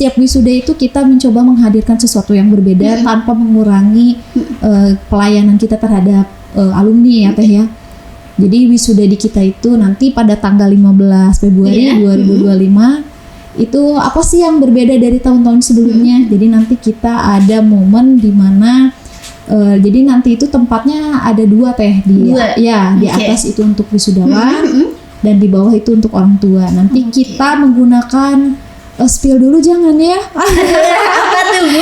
setiap wisuda itu kita mencoba menghadirkan sesuatu yang berbeda tanpa mengurangi pelayanan kita terhadap alumni ya Teh ya. Jadi wisuda di kita itu nanti pada tanggal 15 Februari 2025 itu apa sih yang berbeda dari tahun-tahun sebelumnya. Jadi nanti kita ada momen di mana jadi nanti itu tempatnya ada 2 Teh di atas itu untuk wisudawan dan di bawah itu untuk orang tua. Nanti kita menggunakan spill dulu jangan ya. Apa tuh Bu?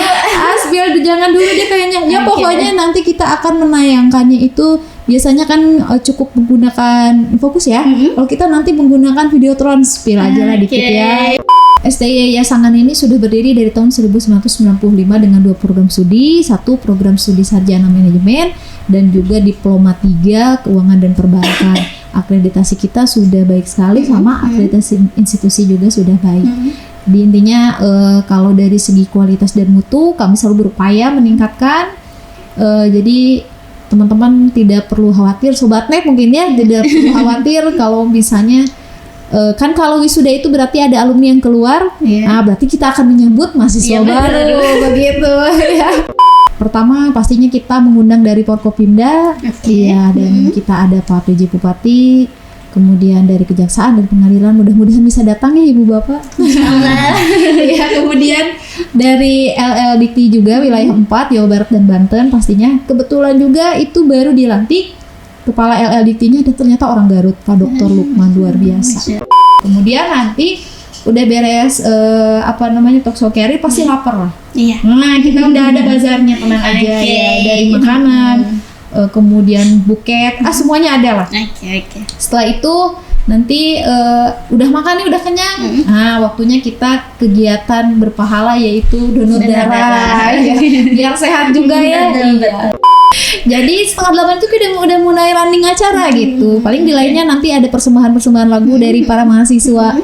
Spill jangan dulu deh kayaknya. Ya pokoknya nanti kita akan menayangkannya itu biasanya kan cukup menggunakan fokus ya. Kalau kita nanti menggunakan videotron, spill aja lah dikit ya. STI Yayasan ini sudah berdiri dari tahun 1995 dengan 2 program studi, 1 program studi sarjana manajemen dan juga diploma 3 keuangan dan perbankan. Akreditasi kita sudah baik sekali sama akreditasi institusi juga sudah baik. Di intinya kalau dari segi kualitas dan mutu kami selalu berupaya meningkatkan. Jadi teman-teman tidak perlu khawatir, Sobat Net mungkin ya tidak perlu khawatir kalau misalnya kan kalau wisuda itu berarti ada alumni yang keluar, nah berarti kita akan menyambut mahasiswa baru begitu ya. Pertama pastinya kita mengundang dari Forkopimda, dan kita ada Pak PJ Bupati, kemudian dari Kejaksaan dan Pengadilan, mudah-mudahan bisa datang ya Ibu Bapak. Ya, kemudian dari LL Dikti juga wilayah 4 Jawa Barat dan Banten pastinya. Kebetulan juga itu baru dilantik kepala LL Diktinya dan ternyata orang Garut, Pak Dr. Lukman, luar biasa. Kemudian nanti udah beres talkshow carry pasti lapar lah. Nah kita udah ada bazarnya, tenang aja ya, dari makanan, kemudian buket, semuanya ada lah. Setelah itu nanti udah makan nih, udah kenyang. Nah waktunya kita kegiatan berpahala yaitu donor darah ya, biar sehat juga ya. Jadi 7:30 itu kita udah mulai running acara gitu. Paling di lainnya nanti ada persembahan lagu dari para mahasiswa.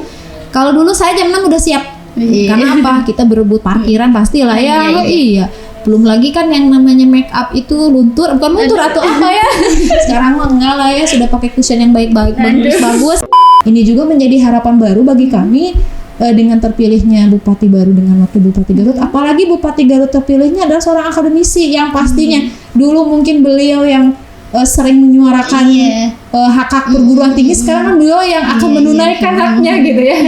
Kalau dulu saya jam 6 udah siap. Karena apa? Kita berebut parkiran pastilah ya. Iya. Belum lagi kan yang namanya make up itu bukan luntur atau apa ya. Sekarang mah enggak lah ya, sudah pakai cushion yang baik-baik, bagus. Ini juga menjadi harapan baru bagi kami dengan terpilihnya Bupati baru dengan Wakil Bupati Garut. Apalagi Bupati Garut terpilihnya adalah seorang akademisi yang pastinya dulu mungkin beliau yang sering menyuarakan hak-hak perguruan tinggi, sekarang kan beliau yang akan menunaikan haknya gitu ya.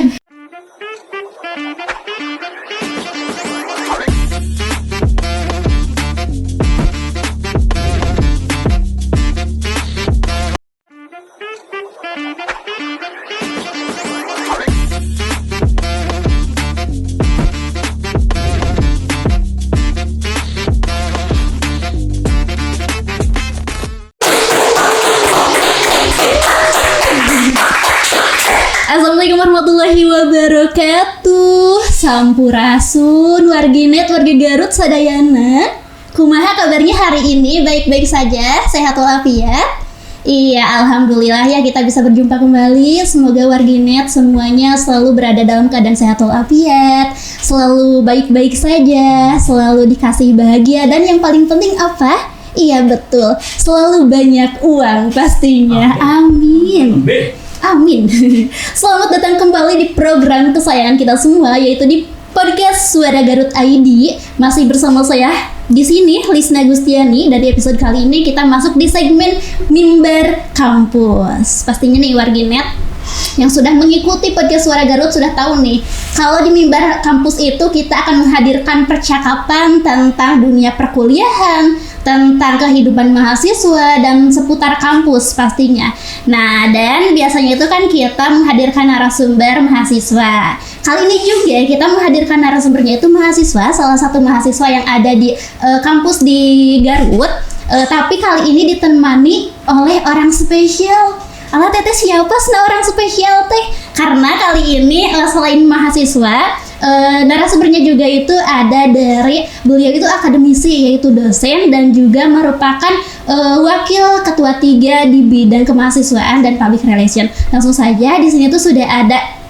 Assalamualaikum warahmatullahi wabarakatuh. Sampurasun, warginet, warga Garut sadayana. Kumaha kabarnya hari ini? Baik-baik saja, sehat walafiat. Iya, alhamdulillah ya kita bisa berjumpa kembali. Semoga warginet semuanya selalu berada dalam keadaan sehat walafiat, selalu baik-baik saja, selalu dikasih bahagia, dan yang paling penting apa? Iya betul, selalu banyak uang pastinya. Amin. Amin. Selamat datang kembali di program kesayangan kita semua, yaitu di podcast Suara Garut ID. Masih bersama saya di sini, Lisna Gustiani. Dan di episode kali ini kita masuk di segmen Mimbar Kampus. Pastinya nih warginet yang sudah mengikuti podcast Suara Garut sudah tahu nih, kalau di Mimbar Kampus itu kita akan menghadirkan percakapan tentang dunia perkuliahan, tentang kehidupan mahasiswa dan seputar kampus pastinya. Nah, dan biasanya itu kan kita menghadirkan narasumber mahasiswa. Kali ini juga kita menghadirkan narasumbernya itu mahasiswa, salah satu mahasiswa yang ada di kampus di Garut. Tapi kali ini ditemani oleh orang spesial. Alah teteh siapa sih orang spesial teh? Karena kali ini selain mahasiswa, narasumbernya juga itu ada dari beliau itu akademisi, yaitu dosen dan juga merupakan wakil ketua 3 di bidang kemahasiswaan dan public relation. Langsung saja di sini tuh sudah ada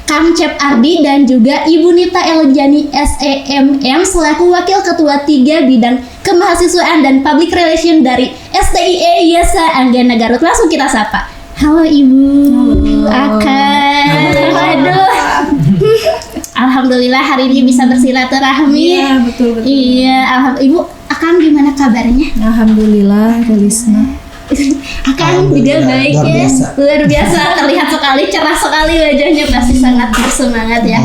Kang Cep Ardi dan juga Ibu Nita Eljani SEMM selaku wakil ketua 3 bidang kemahasiswaan dan public relation dari STIE Yayasan Anggana Garut. Langsung kita sapa. Halo Ibu. Halo. Akan. Waduh. Alhamdulillah hari ini bisa bersilaturahmi. Iya, betul. Iya, Ibu Akang gimana kabarnya? Alhamdulillah, Lisna. Akang juga baik ya, luar biasa, terlihat sekali, cerah sekali wajahnya, pasti sangat bersemangat ya.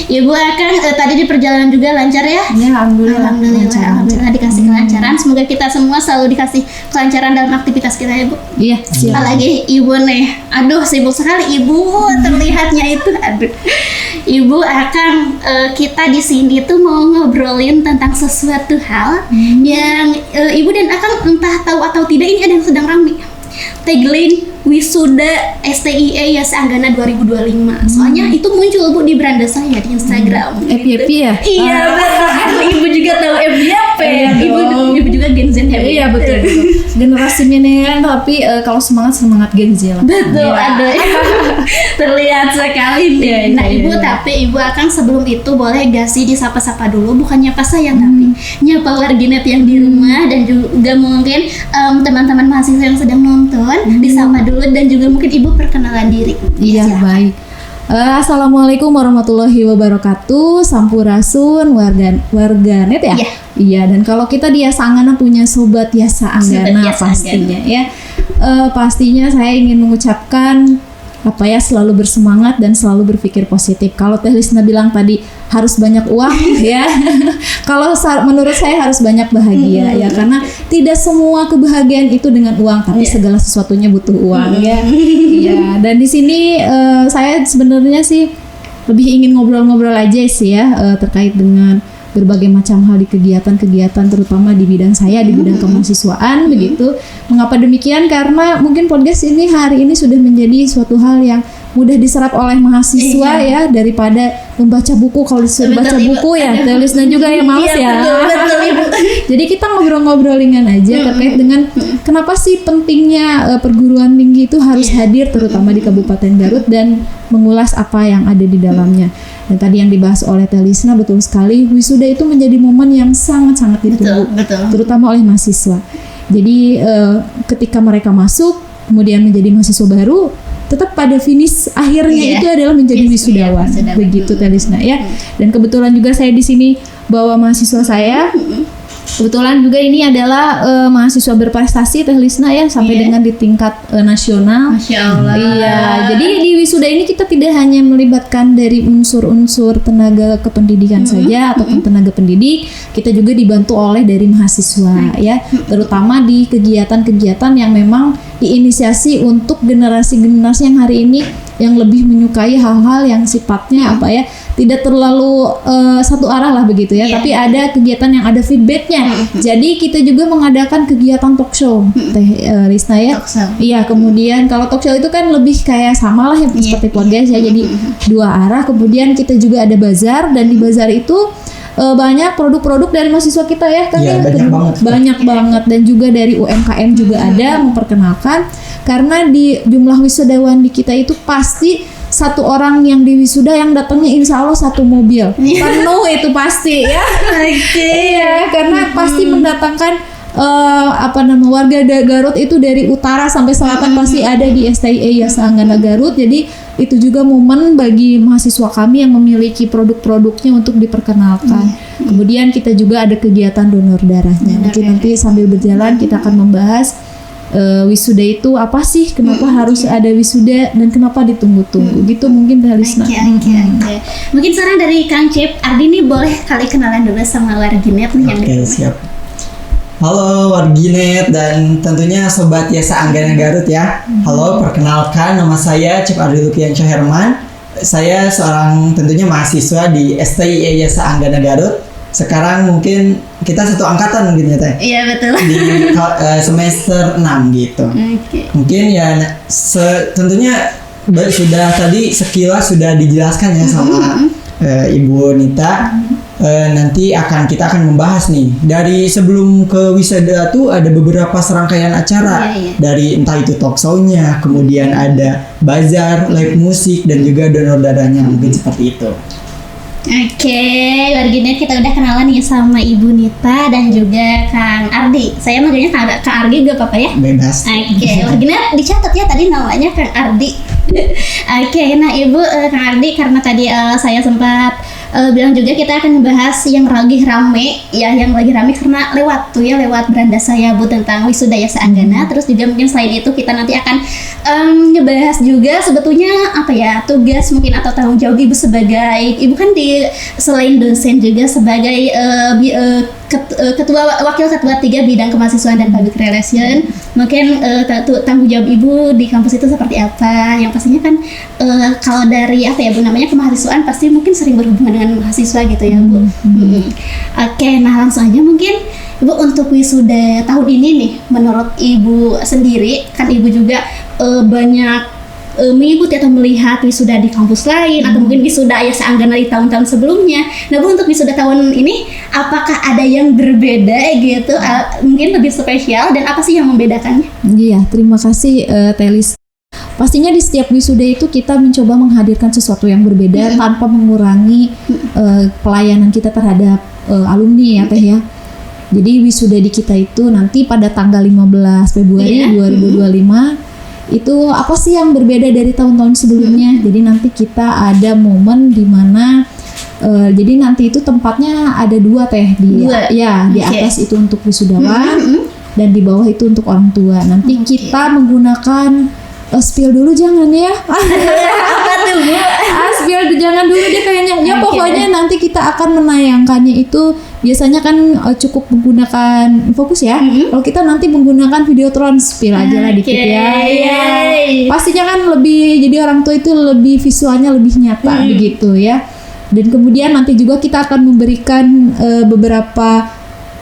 Ibu Akang tadi di perjalanan juga lancar ya? Ya, alhamdulillah. Alhamdulillah dikasih kelancaran. Semoga kita semua selalu dikasih kelancaran dalam aktivitas kita ya Bu. Iya, siap. Apalagi Ibu nih, aduh sibuk sekali Ibu terlihatnya itu, aduh. Ibu Akang, kita di sini tuh mau ngobrolin tentang sesuatu hal yang Ibu dan Akang entah tahu atau tidak ini ada yang sedang ramai. Tagline Wisuda STIE Yas Anggana 2025. Soalnya itu muncul Bu di beranda saya di Instagram. FYP ya? Iya betul. Ibu juga tahu FYP. Ibu juga Gen Z ya? Iya betul. Generasi milenial tapi kalau semangat Gen Z lah. Betul, ada. Terlihat sekali nih. Nah Ibu, tapi Ibu Akang sebelum itu boleh gak sih disapa-sapa dulu, bukan nyapa saya tapi nyapa warganet yang di rumah dan juga mungkin teman-teman mahasiswa yang sedang nonton disapa dulu dan juga mungkin Ibu perkenalan diri. Iya, baik. Assalamualaikum warahmatullahi wabarakatuh. Sampurasun warganet ya? Iya, dan kalau kita di Yasa Anggana punya sobat Yasa Anggana pastinya ya. Pastinya saya ingin mengucapkan selalu bersemangat dan selalu berpikir positif. Kalau Teh Lisna bilang tadi harus banyak uang ya. Kalau menurut saya harus banyak bahagia ya, karena tidak semua kebahagiaan itu dengan uang, tapi segala sesuatunya butuh uang ya. Iya, dan di sini saya sebenarnya sih lebih ingin ngobrol-ngobrol aja sih ya terkait dengan berbagai macam hal di kegiatan-kegiatan terutama di bidang saya di bidang kemahasiswaan begitu. Mengapa demikian? Karena mungkin podcast ini hari ini sudah menjadi suatu hal yang mudah diserap oleh mahasiswa ya daripada membaca buku. Kalau disuruh baca buku ya Telisna juga yang males ya. Betul, Ibu. Jadi kita ngobrol-ngobrol ringan aja terkait dengan kenapa sih pentingnya perguruan tinggi itu harus hadir terutama di Kabupaten Garut dan mengulas apa yang ada di dalamnya. Dan tadi yang dibahas oleh Telisna betul sekali, wisuda itu menjadi momen yang sangat-sangat ditunggu, terutama oleh mahasiswa. Jadi ketika mereka masuk, kemudian menjadi mahasiswa baru, tetap pada finish akhirnya itu adalah menjadi wisudawan. Begitu Telisna ya. Dan kebetulan juga saya di sini bawa mahasiswa saya. Kebetulan juga ini adalah mahasiswa berprestasi Teh Lisna ya sampai dengan di tingkat nasional. Masya Allah. Iya, jadi di wisuda ini kita tidak hanya melibatkan dari unsur-unsur tenaga kependidikan saja ataupun tenaga pendidik, kita juga dibantu oleh dari mahasiswa ya, terutama di kegiatan-kegiatan yang memang diinisiasi untuk generasi-generasi yang hari ini yang lebih menyukai hal-hal yang sifatnya tidak terlalu satu arah lah begitu ya, tapi ada kegiatan yang ada feedbacknya. Jadi kita juga mengadakan kegiatan talk show Teh Lisna ya. Iya, kemudian kalau talk show itu kan lebih kayak sama lah ya seperti podcast ya, jadi dua arah. Kemudian kita juga ada bazar, dan di bazar itu banyak produk-produk dari mahasiswa kita ya kan banyak banget dan juga dari UMKM juga ada memperkenalkan, karena di jumlah wisudawan di kita itu pasti satu orang yang di wisuda yang datangnya insya Allah satu mobil penuh itu pasti ya. Iya, karena pasti mendatangkan warga Garut itu dari utara sampai selatan pasti ada di STIE Yasa Anggana Garut. Jadi itu juga momen bagi mahasiswa kami yang memiliki produk-produknya untuk diperkenalkan. Kemudian kita juga ada kegiatan donor darahnya. Mungkin nanti sambil berjalan kita akan membahas wisuda itu apa sih, kenapa harus ada wisuda dan kenapa ditunggu-tunggu gitu mungkin dari Lisna. Mungkin saran dari Kang Cip, Ardi nih boleh kali kenalan dulu sama warginet nih yang siap. Halo warginet dan tentunya sobat Yasa Anggana Garut ya. Halo, perkenalkan nama saya Cip Ardi Lukiansyah Herman. Saya seorang tentunya mahasiswa di STIE Yasa Anggana Garut. Sekarang mungkin kita satu angkatan mungkin ya Teh. Iya betul. Di semester 6 gitu. Mungkin ya tentunya sudah tadi sekilas sudah dijelaskan ya sama Ibu Nita. Nanti kita akan membahas nih dari sebelum ke wisuda tuh ada beberapa serangkaian acara dari entah itu talk show-nya, kemudian ada bazar, live musik dan juga donor darahnya mungkin seperti itu. Oke, warginet kita udah kenalan nih sama Ibu Nita dan juga Kang Ardi. Saya manggilnya Kang Ardi gak apa-apa ya? Bebas. Oke, warginet dicatat ya tadi namanya Kang Ardi. Oke, nah Ibu Kang Ardi, karena tadi saya sempat bilang juga kita akan membahas yang lagi rame ya, yang lagi rame karena lewat beranda saya Bu tentang wisuda ya seanggana. Terus juga mungkin selain itu kita nanti akan ngebahas juga sebetulnya apa ya, tugas mungkin atau tanggung jawab Ibu sebagai Ibu kan selain dosen juga sebagai wakil ketua 3 bidang kemahasiswaan dan public relation. Mungkin tanggung jawab Ibu di kampus itu seperti apa? Yang pastinya kan kalau dari apa ya Bu namanya kemahasiswaan pasti mungkin sering berhubungan dengan mahasiswa gitu ya Bu. Oke, nah langsung aja mungkin Ibu untuk wisuda tahun ini nih, menurut Ibu sendiri kan Ibu juga banyak mengikuti atau melihat wisuda di kampus lain atau mungkin wisuda ya seanggana di tahun-tahun sebelumnya. Nah Bu, untuk wisuda tahun ini apakah ada yang berbeda gitu, mungkin lebih spesial, dan apa sih yang membedakannya? Iya, terima kasih Telis. Pastinya di setiap wisuda itu kita mencoba menghadirkan sesuatu yang berbeda tanpa mengurangi pelayanan kita terhadap alumni ya Teh ya. Jadi wisuda di kita itu nanti pada tanggal 15 Februari 2025 itu apa sih yang berbeda dari tahun-tahun sebelumnya? Jadi nanti kita ada momen di mana jadi nanti itu tempatnya ada 2 Teh di atas itu untuk wisudawan dan di bawah itu untuk orang tua. Nanti kita menggunakan spill dulu jangan ya. Apa tuh Bu? Spill jangan dulu deh kayaknya. Ya pokoknya nanti kita akan menayangkannya itu biasanya kan cukup menggunakan fokus ya. Kalau kita nanti menggunakan videotron, spill aja lah dikit ya. Pastinya kan lebih, jadi orang tua itu lebih visualnya lebih nyata begitu ya. Dan kemudian nanti juga kita akan memberikan beberapa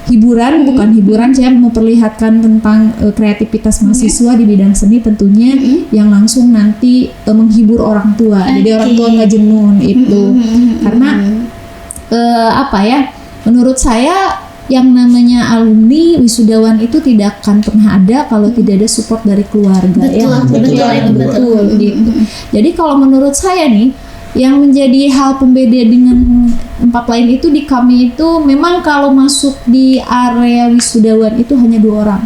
hiburan, bukan hiburan, saya memperlihatkan tentang kreativitas mahasiswa di bidang seni tentunya yang langsung nanti menghibur orang tua. Jadi orang tua nggak jenuh itu. Karena apa ya? Menurut saya yang namanya alumni wisudawan itu tidak akan pernah ada kalau tidak ada support dari keluarga. Betul gitu. Jadi kalau menurut saya nih, yang menjadi hal pembeda dengan tempat lain itu di kami itu memang kalau masuk di area wisudawan itu hanya 2 orang.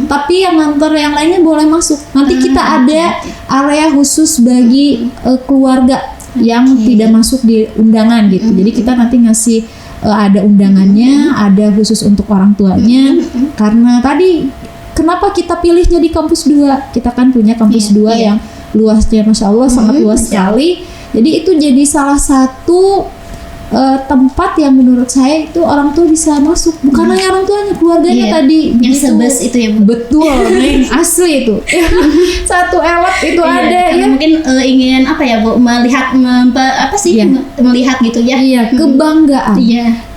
Tapi yang nganter yang lainnya boleh masuk. Nanti kita ada area khusus bagi keluarga yang tidak masuk di undangan gitu. Jadi kita nanti ngasih ada undangannya, ada khusus untuk orang tuanya. Karena tadi kenapa kita pilihnya di kampus 2? Kita kan punya kampus 2 yang luasnya Masya Allah sangat luas sekali. Jadi itu jadi salah satu tempat yang menurut saya itu orang tua bisa masuk, bukan hanya orang tuanya, keluarganya tadi yang sebes itu ya Bu. Betul, asli itu satu elot itu ada ya. Mungkin ingin apa ya Bu, melihat melihat gitu ya. Iya, kebanggaan.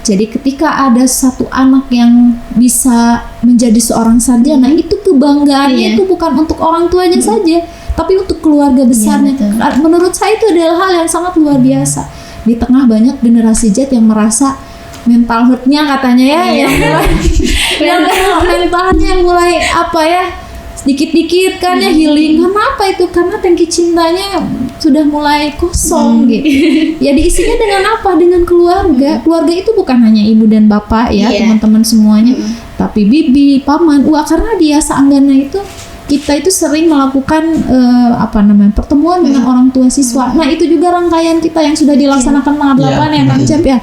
Jadi ketika ada satu anak yang bisa menjadi seorang sarjana, itu kebanggaannya itu bukan untuk orang tuanya saja, tapi untuk keluarga besarnya. Menurut saya itu adalah hal yang sangat luar biasa. Di tengah banyak generasi Z yang merasa mental hurt-nya katanya yang mulai mentalnya yang mulai apa ya, sedikit-dikit kan ya healing. Kenapa itu? Karena tangki cintanya sudah mulai kosong gitu. Ya diisinya dengan apa? Dengan keluarga. Keluarga itu bukan hanya ibu dan bapak ya, teman-teman semuanya, tapi bibi, paman. Karena di seanggana itu kita itu sering melakukan pertemuan dengan orang tua siswa. Nah itu juga rangkaian kita yang sudah dilaksanakan tanggal 8 ya Kang Cep ya,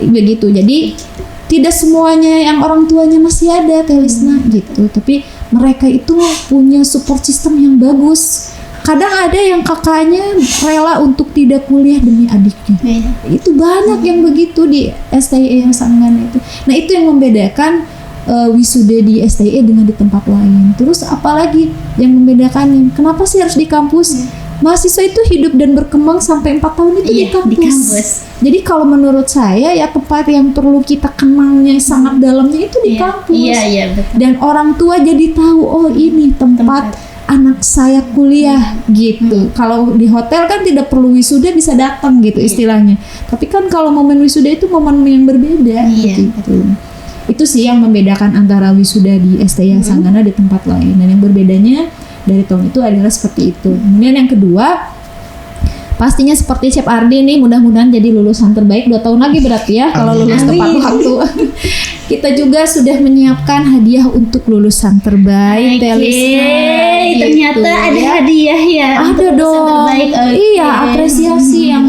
begitu. Jadi tidak semuanya yang orang tuanya masih ada Telisna gitu, tapi mereka itu punya support system yang bagus. Kadang ada yang kakaknya rela untuk tidak kuliah demi adiknya. Itu banyak yang begitu di STIE yang Sanggana itu. Nah itu yang membedakan wisuda di STIE dengan di tempat lain. Terus apalagi yang membedakannya? Kenapa sih harus di kampus? Mahasiswa itu hidup dan berkembang sampai 4 tahun itu di kampus. Jadi kalau menurut saya ya tempat yang perlu kita kenalnya sangat dalamnya itu di kampus. Betul. Dan orang tua jadi tahu, oh ini tempat anak saya kuliah gitu. Kalau di hotel kan tidak perlu wisuda bisa datang gitu istilahnya. Tapi kan kalau momen wisuda itu momen yang berbeda gitu. Itu sih yang membedakan antara wisuda di STIE Sanggana di tempat lain. Dan yang berbedanya dari tahun itu adalah seperti itu. Kemudian yang kedua, pastinya seperti Chef Ardi nih, mudah-mudahan jadi lulusan terbaik 2 tahun lagi berarti ya kalau lulus tepat waktu. Kita juga sudah menyiapkan hadiah untuk lulusan terbaik. Ternyata ada hadiah ya. Ada dong. Iya, apresiasi yang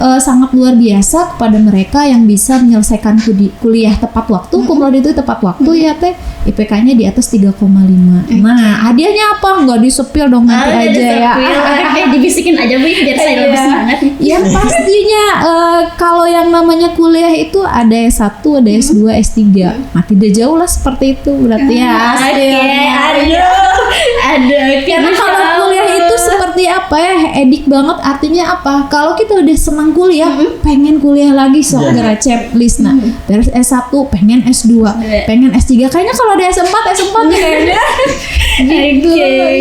sangat luar biasa kepada mereka yang bisa menyelesaikan kuliah tepat waktu. Cum laude itu tepat waktu ya teh. IPK-nya di atas 3,5. Nah, hadiahnya apa? Nggak disepil dong nanti aja ya. Dibisikin aja Bu biar saya lebih semangat. Ya pastinya kalau yang namanya kuliah itu ada S1, ada S2, S3. Nah, tidak jauh lah seperti itu berarti ya. Aduh. Karena kalau kuliah itu seperti apa ya, edik banget artinya apa? Kalau kita udah senang kuliah, pengen kuliah lagi segera checklist. Nah, beres S1, pengen S2, pengen S3. Kayaknya kalau ada S4 ya kayaknya. Gitu.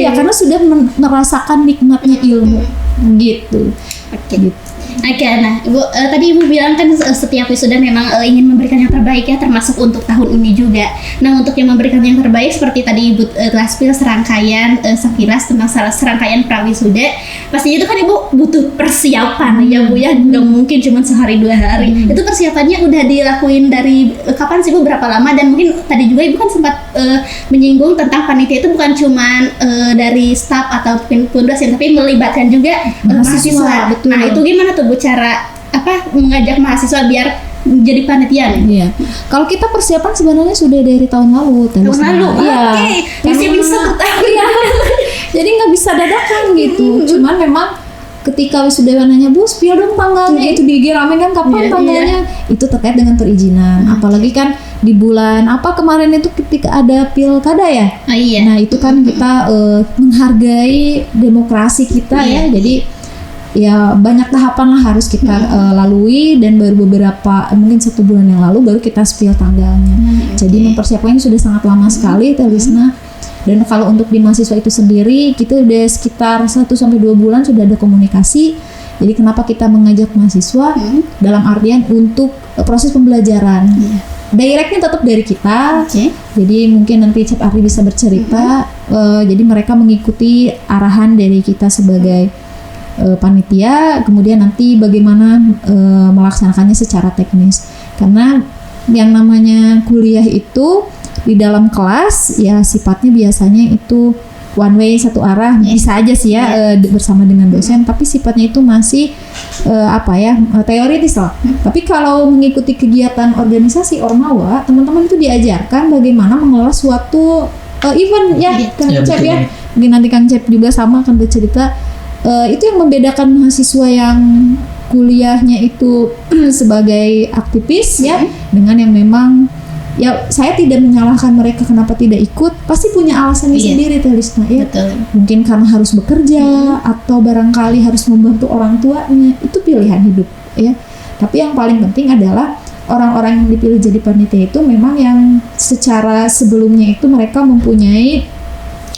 Ya karena sudah merasakan nikmatnya ilmu. Gitu. Oke, nah Ibu, tadi Ibu bilang kan setiap wisuda memang ingin memberikan yang terbaik ya, termasuk untuk tahun ini juga. Nah, untuk yang memberikan yang terbaik seperti tadi Ibu telah spill serangkaian sekilas tentang serangkaian prawisuda, pastinya itu kan Ibu butuh persiapan ya Bu ya, nggak mungkin cuma sehari 2 hari. Itu persiapannya udah dilakuin dari kapan sih Bu, berapa lama? Dan mungkin tadi juga Ibu kan sempat menyinggung tentang panitia itu bukan cuma dari staf ataupun dosen, tapi melibatkan juga mahasiswa. Betul. Nah, itu gimana tuh Bu cara mengajak mahasiswa biar jadi panitia nih? Iya. Kalau kita persiapan sebenarnya sudah dari tahun lalu. Iya. Masih bisa Iya. Jadi nggak bisa dadakan gitu. Cuman memang ketika wisudawananya Bu, spill dong tanggalnya, itu digiramin kan kapan tanggalnya. Itu terkait dengan perizinan. Apalagi kan di bulan apa kemarin itu ketika ada pilkada ya. Nah, itu kan kita menghargai demokrasi kita ya. Jadi ya banyak tahapan lah harus kita lalui, dan baru beberapa mungkin 1 bulan yang lalu baru kita spill tanggalnya. Jadi mempersiapkannya sudah sangat lama sekali Teh Lisna. Dan kalau untuk di mahasiswa itu sendiri kita udah sekitar 1-2 bulan sudah ada komunikasi. Jadi kenapa kita mengajak mahasiswa dalam artian untuk proses pembelajaran. Directnya tetap dari kita. Jadi mungkin nanti Chef Ardi bisa bercerita. Jadi mereka mengikuti arahan dari kita sebagai panitia, kemudian nanti bagaimana melaksanakannya secara teknis. Karena yang namanya kuliah itu di dalam kelas ya sifatnya biasanya itu one way, satu arah, bisa aja sih ya bersama dengan dosen, tapi sifatnya itu masih teoritis lah. Tapi kalau mengikuti kegiatan organisasi Ormawa, teman-teman itu diajarkan bagaimana mengelola suatu event ya, Kang Cep ya. Mungkin nanti Kang Cep juga sama akan bercerita. Itu yang membedakan mahasiswa yang kuliahnya itu sebagai aktivis ya, dengan yang memang ya saya tidak menyalahkan mereka kenapa tidak ikut, pasti punya alasannya sendiri Teh Lisna ya. Mungkin karena harus bekerja atau barangkali harus membantu orang tuanya, itu pilihan hidup ya. Tapi yang paling penting adalah orang-orang yang dipilih jadi panitia itu memang yang secara sebelumnya itu mereka mempunyai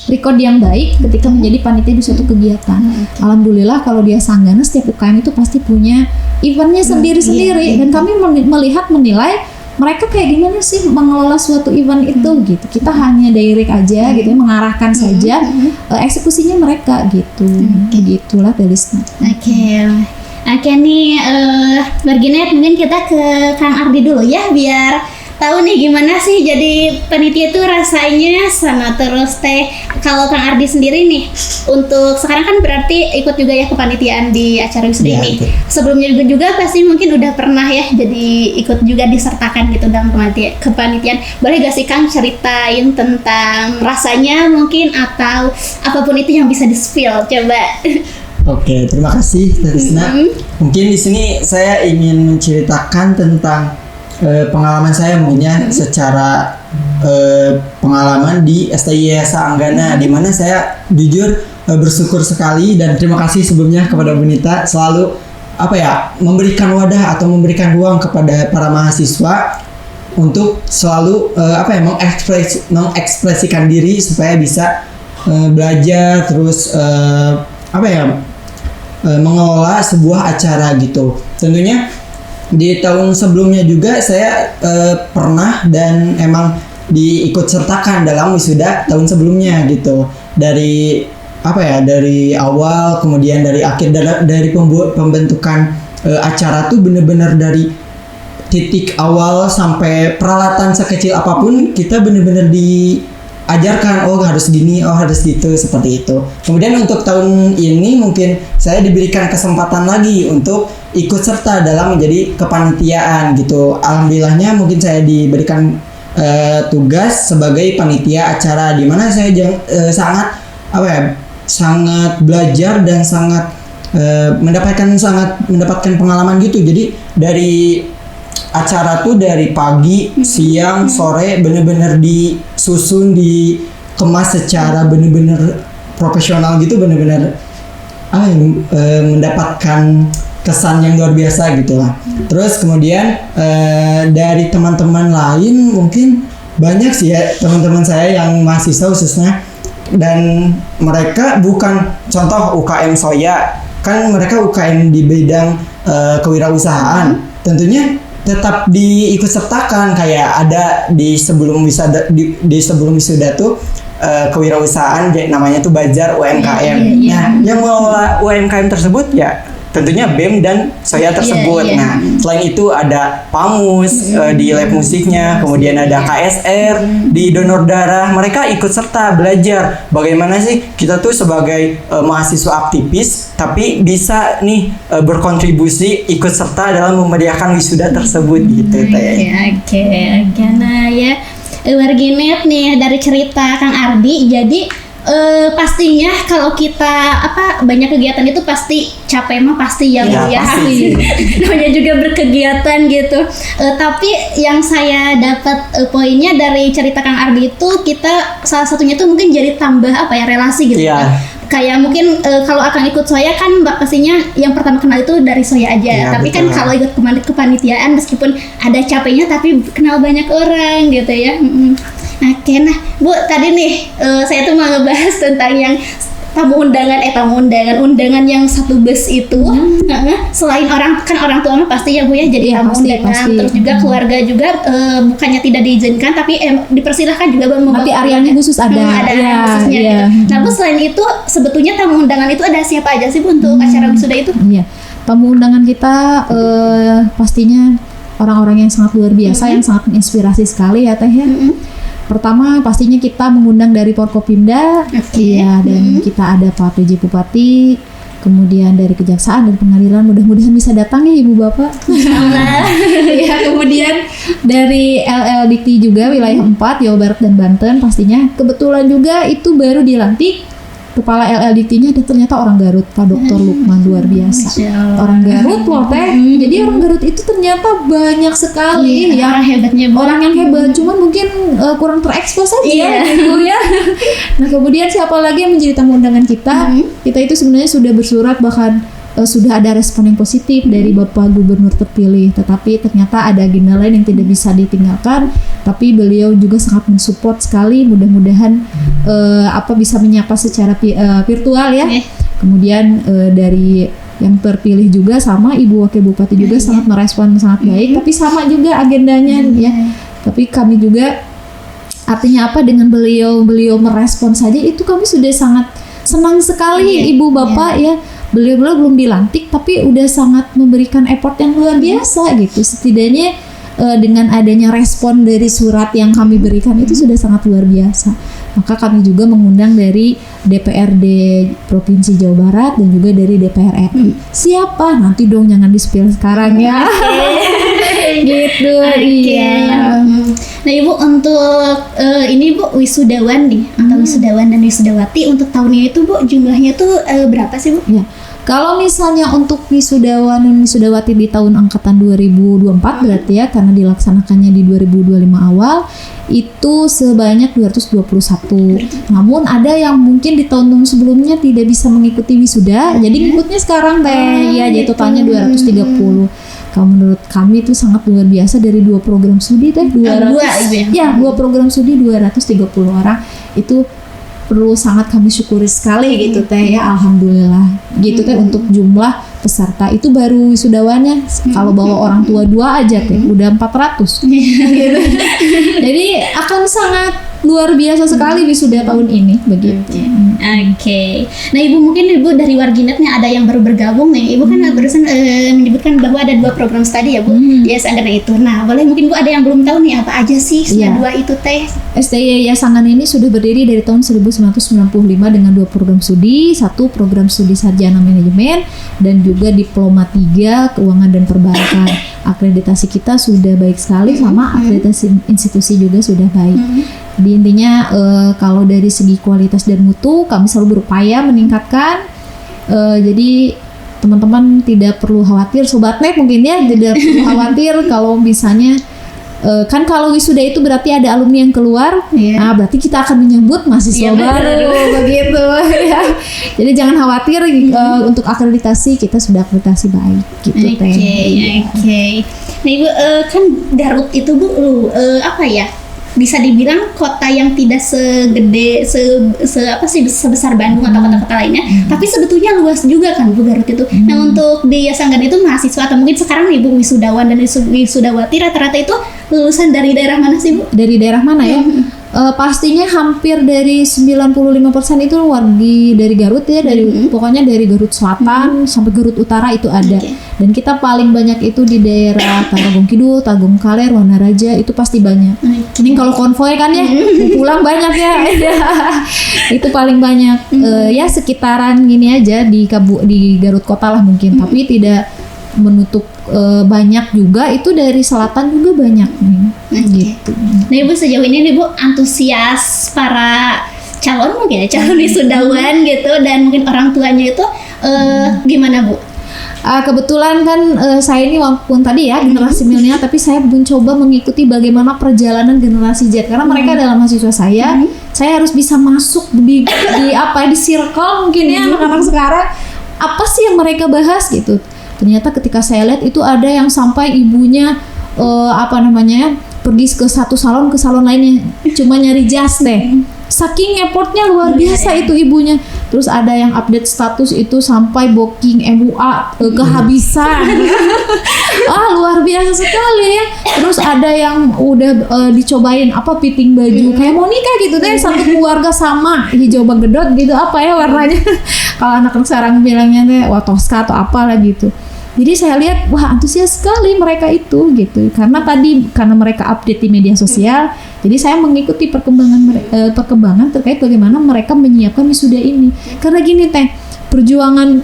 record yang baik ketika menjadi panitia di suatu kegiatan. Alhamdulillah kalau dia Sanggana, setiap UKM itu pasti punya eventnya sendiri-sendiri. Dan kami menilai mereka kayak gimana sih mengelola suatu event itu gitu. Kita hanya direct aja gitu, mengarahkan saja eksekusinya mereka gitu. Begitulah Teh Lisna. Oke nih Marginet, mungkin kita ke Kang Ardi dulu ya biar tahu nih gimana sih jadi panitia itu rasanya sama. Terus kalau Kang Ardi sendiri nih untuk sekarang kan berarti ikut juga ya kepanitiaan di acara wisuda ini. Sebelumnya juga pasti mungkin udah pernah ya jadi ikut juga disertakan gitu dalam kepanitiaan. Boleh gak sih Kang ceritain tentang rasanya mungkin atau apapun itu yang bisa di-spill, coba. Oke, terima kasih Terisna. Mungkin di sini saya ingin menceritakan tentang pengalaman saya mungkin ya, secara pengalaman di STIS Anggana, di mana saya jujur bersyukur sekali dan terima kasih sebelumnya kepada Bu Nita selalu memberikan wadah atau memberikan ruang kepada para mahasiswa untuk selalu mengekspresikan diri supaya bisa belajar terus mengelola sebuah acara gitu. Tentunya di tahun sebelumnya juga saya pernah dan emang diikut sertakan dalam wisuda tahun sebelumnya gitu. Dari dari awal kemudian dari akhir dari pembentukan acara tuh bener-bener dari titik awal sampai peralatan sekecil apapun kita bener-bener diajarkan, oh harus gini, oh harus gitu, seperti itu. Kemudian untuk tahun ini mungkin saya diberikan kesempatan lagi untuk ikut serta dalam menjadi kepanitiaan gitu. Alhamdulillahnya mungkin saya diberikan tugas sebagai panitia acara, di mana saya sangat belajar dan sangat mendapatkan pengalaman gitu. Jadi dari acara tuh dari pagi, siang, sore bener-bener disusun, dikemas secara bener-bener profesional gitu, bener-bener mendapatkan kesan yang luar biasa gitu lah. Terus kemudian dari teman-teman lain mungkin banyak sih ya teman-teman saya yang mahasiswa khususnya, dan mereka bukan contoh UKM Soya, kan mereka UKM di bidang kewirausahaan, tentunya tetap diikut sertakan, kayak ada di sebelum wisuda tuh kewirausasahaan namanya tuh Bazar UMKM. Nah, yang mengelola UMKM tersebut ya tentunya BEM dan Soya tersebut. Nah, selain itu ada PAMUS di lab musiknya, kemudian ada KSR di donor darah. Mereka ikut serta belajar bagaimana sih kita tuh sebagai mahasiswa aktivis tapi bisa nih berkontribusi ikut serta dalam memeriahkan wisuda tersebut gitu. Oke. Nah ya, warginet nih dari cerita Kang Ardi, jadi pastinya kalau kita banyak kegiatan itu pasti capek mah pasti ya Bu ya. Namanya juga berkegiatan gitu. Tapi yang saya dapat poinnya dari cerita Kang Ardi itu, kita salah satunya tuh mungkin jadi tambah relasi gitu. Kayak mungkin kalau akan ikut Soya kan pastinya yang pertama kenal itu dari Soya aja. Tapi betul. Kan kalau ikut kepanitiaan meskipun ada capeknya tapi kenal banyak orang gitu ya. Oke, nah Bu, tadi nih saya tuh mau ngebahas tentang yang undangan yang satu bus itu. Selain orang tua mah pasti ya Bu ya, jadi tamu undangan. Terus juga keluarga juga bukannya tidak diizinkan tapi dipersilahkan juga membawa. Tapi areanya khusus ada khususnya gitu. Nah Bu, selain itu sebetulnya tamu undangan itu ada siapa aja sih Bu untuk acara wisuda itu? Iya, tamu undangan kita pastinya orang-orang yang sangat luar biasa, yang sangat menginspirasi sekali ya Teh ya. Pertama pastinya kita mengundang dari Forkopimda, dan kita ada Pak PJ Bupati, kemudian dari Kejaksaan dan Pengadilan, mudah-mudahan bisa datang ya Ibu Bapak. Ya, kemudian dari LL Dikti juga wilayah 4 Jawa Barat dan Banten pastinya. Kebetulan juga itu baru dilantik Kepala LL Diktinya dan ternyata orang Garut, Pak Dr. Lukman, luar biasa. Orang Garut loh Teh. Jadi orang Garut itu ternyata banyak sekali yang orang yang hebat, cuman mungkin kurang terekspos aja gitu ya. Nah, kemudian siapa lagi yang menjadi tamu undangan kita? Kita itu sebenarnya sudah bersurat, bahkan sudah ada respon yang positif dari Bapak Gubernur terpilih, tetapi ternyata ada agenda lain yang tidak bisa ditinggalkan, tapi beliau juga sangat mensupport sekali. Mudah-mudahan bisa menyapa secara virtual ya. Kemudian dari yang terpilih juga sama Ibu Wakil Bupati juga sangat merespon sangat baik, tapi sama juga agendanya ya. Tapi kami juga artinya dengan beliau merespon saja itu kami sudah sangat senang sekali Ibu Bapak ya. Beliau belum dilantik tapi udah sangat memberikan effort yang luar biasa gitu. Setidaknya dengan adanya respon dari surat yang kami berikan itu sudah sangat luar biasa. Maka kami juga mengundang dari DPRD Provinsi Jawa Barat dan juga dari DPR RI. Siapa? Nanti dong, jangan di-spill sekarang ya. Gitu. Iya. Nah Ibu, untuk ini Bu wisudawan nih atau wisudawan dan wisudawati untuk tahun ini tuh Bu jumlahnya tuh berapa sih Bu? Ya. Kalau misalnya untuk wisudawan dan wisudawati di tahun angkatan 2024 berarti ya, karena dilaksanakannya di 2025 awal itu sebanyak 221. Namun ada yang mungkin di tahun sebelumnya tidak bisa mengikuti wisuda, jadi ngikutnya sekarang Teh. Ya, jadi totalnya 230. Kalau menurut kami itu sangat luar biasa, dari 2 program studi Teh, 2 program studi 230 orang itu perlu sangat kami syukuri sekali gitu Teh ya, alhamdulillah gitu Teh. Untuk jumlah peserta itu baru wisudawannya kalau bawa orang tua 2 aja Teh udah 400 gitu. Jadi akan sangat luar biasa sekali wisuda tahun ini begitu. Oke. Nah Ibu, mungkin Ibu dari Warginetnya ada yang baru bergabung nih. Ibu kan barusan menyebutkan bahwa ada 2 program studi ya Bu di Sanggana itu. Nah boleh mungkin Bu ada yang belum tahu nih apa aja sih sudah 2 itu teh? STI Sanggana ini sudah berdiri dari tahun 1995 dengan 2 program studi, 1 program studi sarjana manajemen dan juga diploma 3 keuangan dan perbankan. Akreditasi kita sudah baik sekali sama akreditasi institusi juga sudah baik. Di intinya kalau dari segi kualitas dan mutu kami selalu berupaya meningkatkan. Jadi teman-teman tidak perlu khawatir, Sobat Net mungkin ya tidak perlu khawatir kalau misalnya kan kalau wisuda itu berarti ada alumni yang keluar, nah berarti kita akan menyebut mahasiswa baru begitu ya. Jadi jangan khawatir untuk akreditasi kita sudah akreditasi baik gitu teh. Oke. Nah Ibu kan Garut itu Bu apa ya? Bisa dibilang kota yang tidak segede sebesar Bandung atau kota-kota lainnya, tapi sebetulnya luas juga kan Bu Garut itu. Nah untuk di Sanggana itu mahasiswa atau mungkin sekarang Ibu wisudawan dan wisudawati rata-rata itu lulusan dari daerah mana sih Bu? Dari daerah mana ya? Pastinya hampir dari 95% itu dari Garut ya, dari pokoknya dari Garut Selatan sampai Garut Utara itu ada. Dan kita paling banyak itu di daerah Tarogong Kidul, Tarogong Kaler, Wanaraja itu pasti banyak. Ini kalau konvoy kan ya, pulang banyak ya. Itu paling banyak. Ya sekitaran gini aja di Garut Kota lah mungkin, tapi tidak menutup banyak juga itu dari selatan juga banyak nih. Gitu. Nah Ibu sejauh ini nih Bu antusias para calon mungkin ya, calon wisudawan gitu dan mungkin orang tuanya itu gimana Bu? Kebetulan kan saya ini walaupun tadi ya generasi milenial, tapi saya mencoba mengikuti bagaimana perjalanan generasi Z karena mereka adalah mahasiswa saya. Saya harus bisa masuk di circle mungkin ya anak-anak sekarang. Apa sih yang mereka bahas gitu? Ternyata ketika saya lihat itu ada yang sampai ibunya pergi ke satu salon ke salon lainnya cuma nyari jas deh. Saking effortnya luar biasa itu ibunya. Terus ada yang update status itu sampai booking MUA kehabisan. Luar biasa sekali ya. Terus ada yang udah dicobain fitting baju kayak mau nikah gitu deh, satu keluarga sama hijau bagedot gitu warnanya. Kalau anak sekarang bilangnya deh Tosca atau apalah gitu. Jadi saya lihat antusias sekali mereka itu gitu karena mereka update di media sosial. Jadi saya mengikuti perkembangan terkait bagaimana mereka menyiapkan wisuda ini. Karena gini teh, perjuangan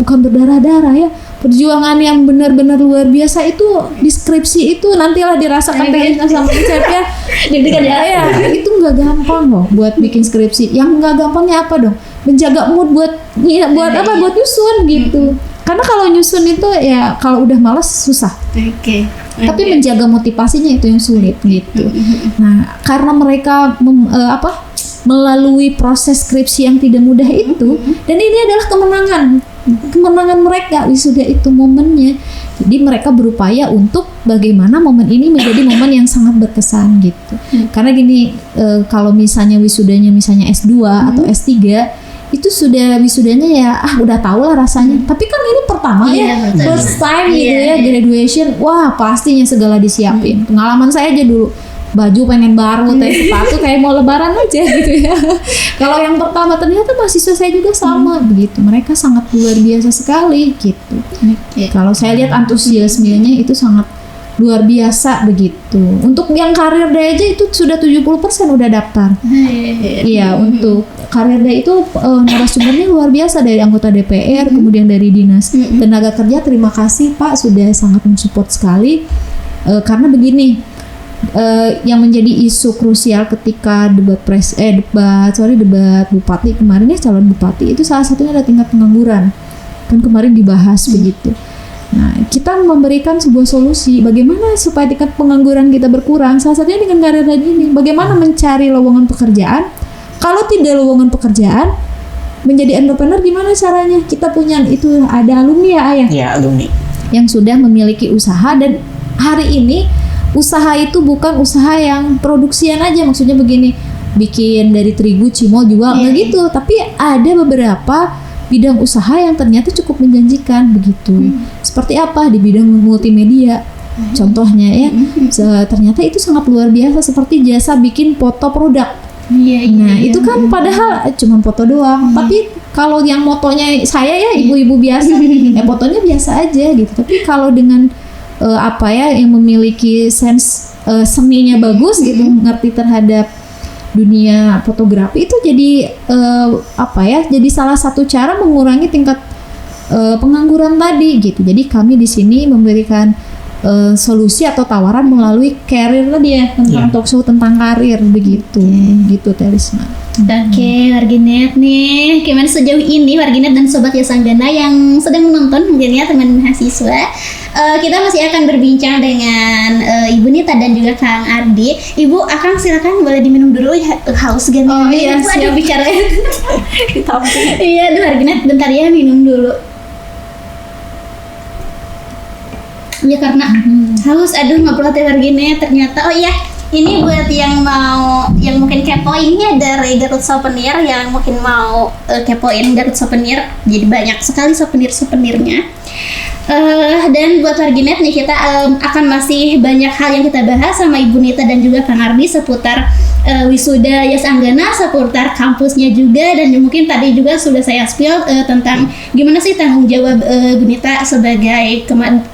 bukan berdarah-darah ya, perjuangan yang benar-benar luar biasa itu deskripsi itu nantilah dirasakan teh sama ya. Jadi kan ya itu nggak gampang loh buat bikin skripsi. Yang nggak gampangnya apa dong? Menjaga mood buat nyusun gitu. Karena kalau nyusun itu ya kalau udah malas susah. Tapi menjaga motivasinya itu yang sulit gitu. Nah, karena mereka melalui proses skripsi yang tidak mudah itu, dan ini adalah kemenangan mereka wisuda itu momennya. Jadi mereka berupaya untuk bagaimana momen ini menjadi momen yang sangat berkesan gitu. Karena gini, kalau misalnya wisudanya misalnya S2 atau S3 itu sudah wisudanya ya udah tau lah rasanya. Tapi kan ini pertama first time gitu ya graduation, pastinya segala disiapin. Pengalaman saya aja dulu baju pengen baru, sepatu kayak mau lebaran aja gitu ya. Kalau yang pertama ternyata mahasiswa saya juga sama begitu. Mereka sangat luar biasa sekali gitu. Kalau saya lihat antusiasmenya itu sangat luar biasa begitu. Untuk yang karir day aja itu sudah 70% udah daftar. Iya, untuk karir day itu narasumbernya luar biasa dari anggota DPR, kemudian dari Dinas Tenaga Kerja. Terima kasih Pak sudah sangat mensupport sekali. Karena begini, yang menjadi isu krusial ketika debat bupati kemarin ya, calon bupati itu salah satunya adalah tingkat pengangguran. Kan kemarin dibahas begitu. Nah, kita memberikan sebuah solusi bagaimana supaya tingkat pengangguran kita berkurang. Salah satunya dengan karir ini. Bagaimana mencari lowongan pekerjaan? Kalau tidak lowongan pekerjaan, menjadi entrepreneur gimana caranya? Kita punya itu ada alumni ya Ayah? Ya, alumni. Yang sudah memiliki usaha, dan hari ini usaha itu bukan usaha yang produksian aja. Maksudnya begini, bikin dari terigu, cimol, jual, nggak gitu. Tapi ada beberapa bidang usaha yang ternyata cukup menjanjikan begitu. Seperti apa? Di bidang multimedia. contohnya ya. Ternyata itu sangat luar biasa, seperti jasa bikin foto produk. Nah itu kan padahal cuma foto doang, tapi kalau yang motonya saya ya ibu-ibu biasa, fotonya biasa aja gitu. Tapi kalau dengan yang memiliki sense seninya bagus gitu, ngerti terhadap dunia fotografi, itu jadi jadi salah satu cara mengurangi tingkat pengangguran tadi gitu. Jadi kami di sini memberikan solusi atau tawaran melalui karir tadi ya, tentang talk show tentang karir begitu. Gitu Terisma. Oke, Warginet nih, gimana sejauh ini Warginet dan Sobat Yasanggana yang sedang menonton mungkin ya teman mahasiswa, kita masih akan berbincang dengan Ibu Nita dan juga Kang Ardi. Ibu, Akang silakan boleh diminum dulu ya, haus gak minum? Iya, siap bicara. Iya, Warginet bentar ya, minum dulu. Ya karena haus, aduh ngobrol teh Warginet ternyata. Oh iya, ini buat yang mungkin kepo, ini ada Garut Souvenir yang mungkin mau kepoin Garut Souvenir, jadi banyak sekali souvenirnya. Dan buat Warginet nih, kita akan masih banyak hal yang kita bahas sama Ibu Nita dan juga Kang Ardi seputar wisuda Yasanggana, seputar kampusnya juga, dan mungkin tadi juga sudah saya spill tentang gimana sih tanggung jawab Bu Nita sebagai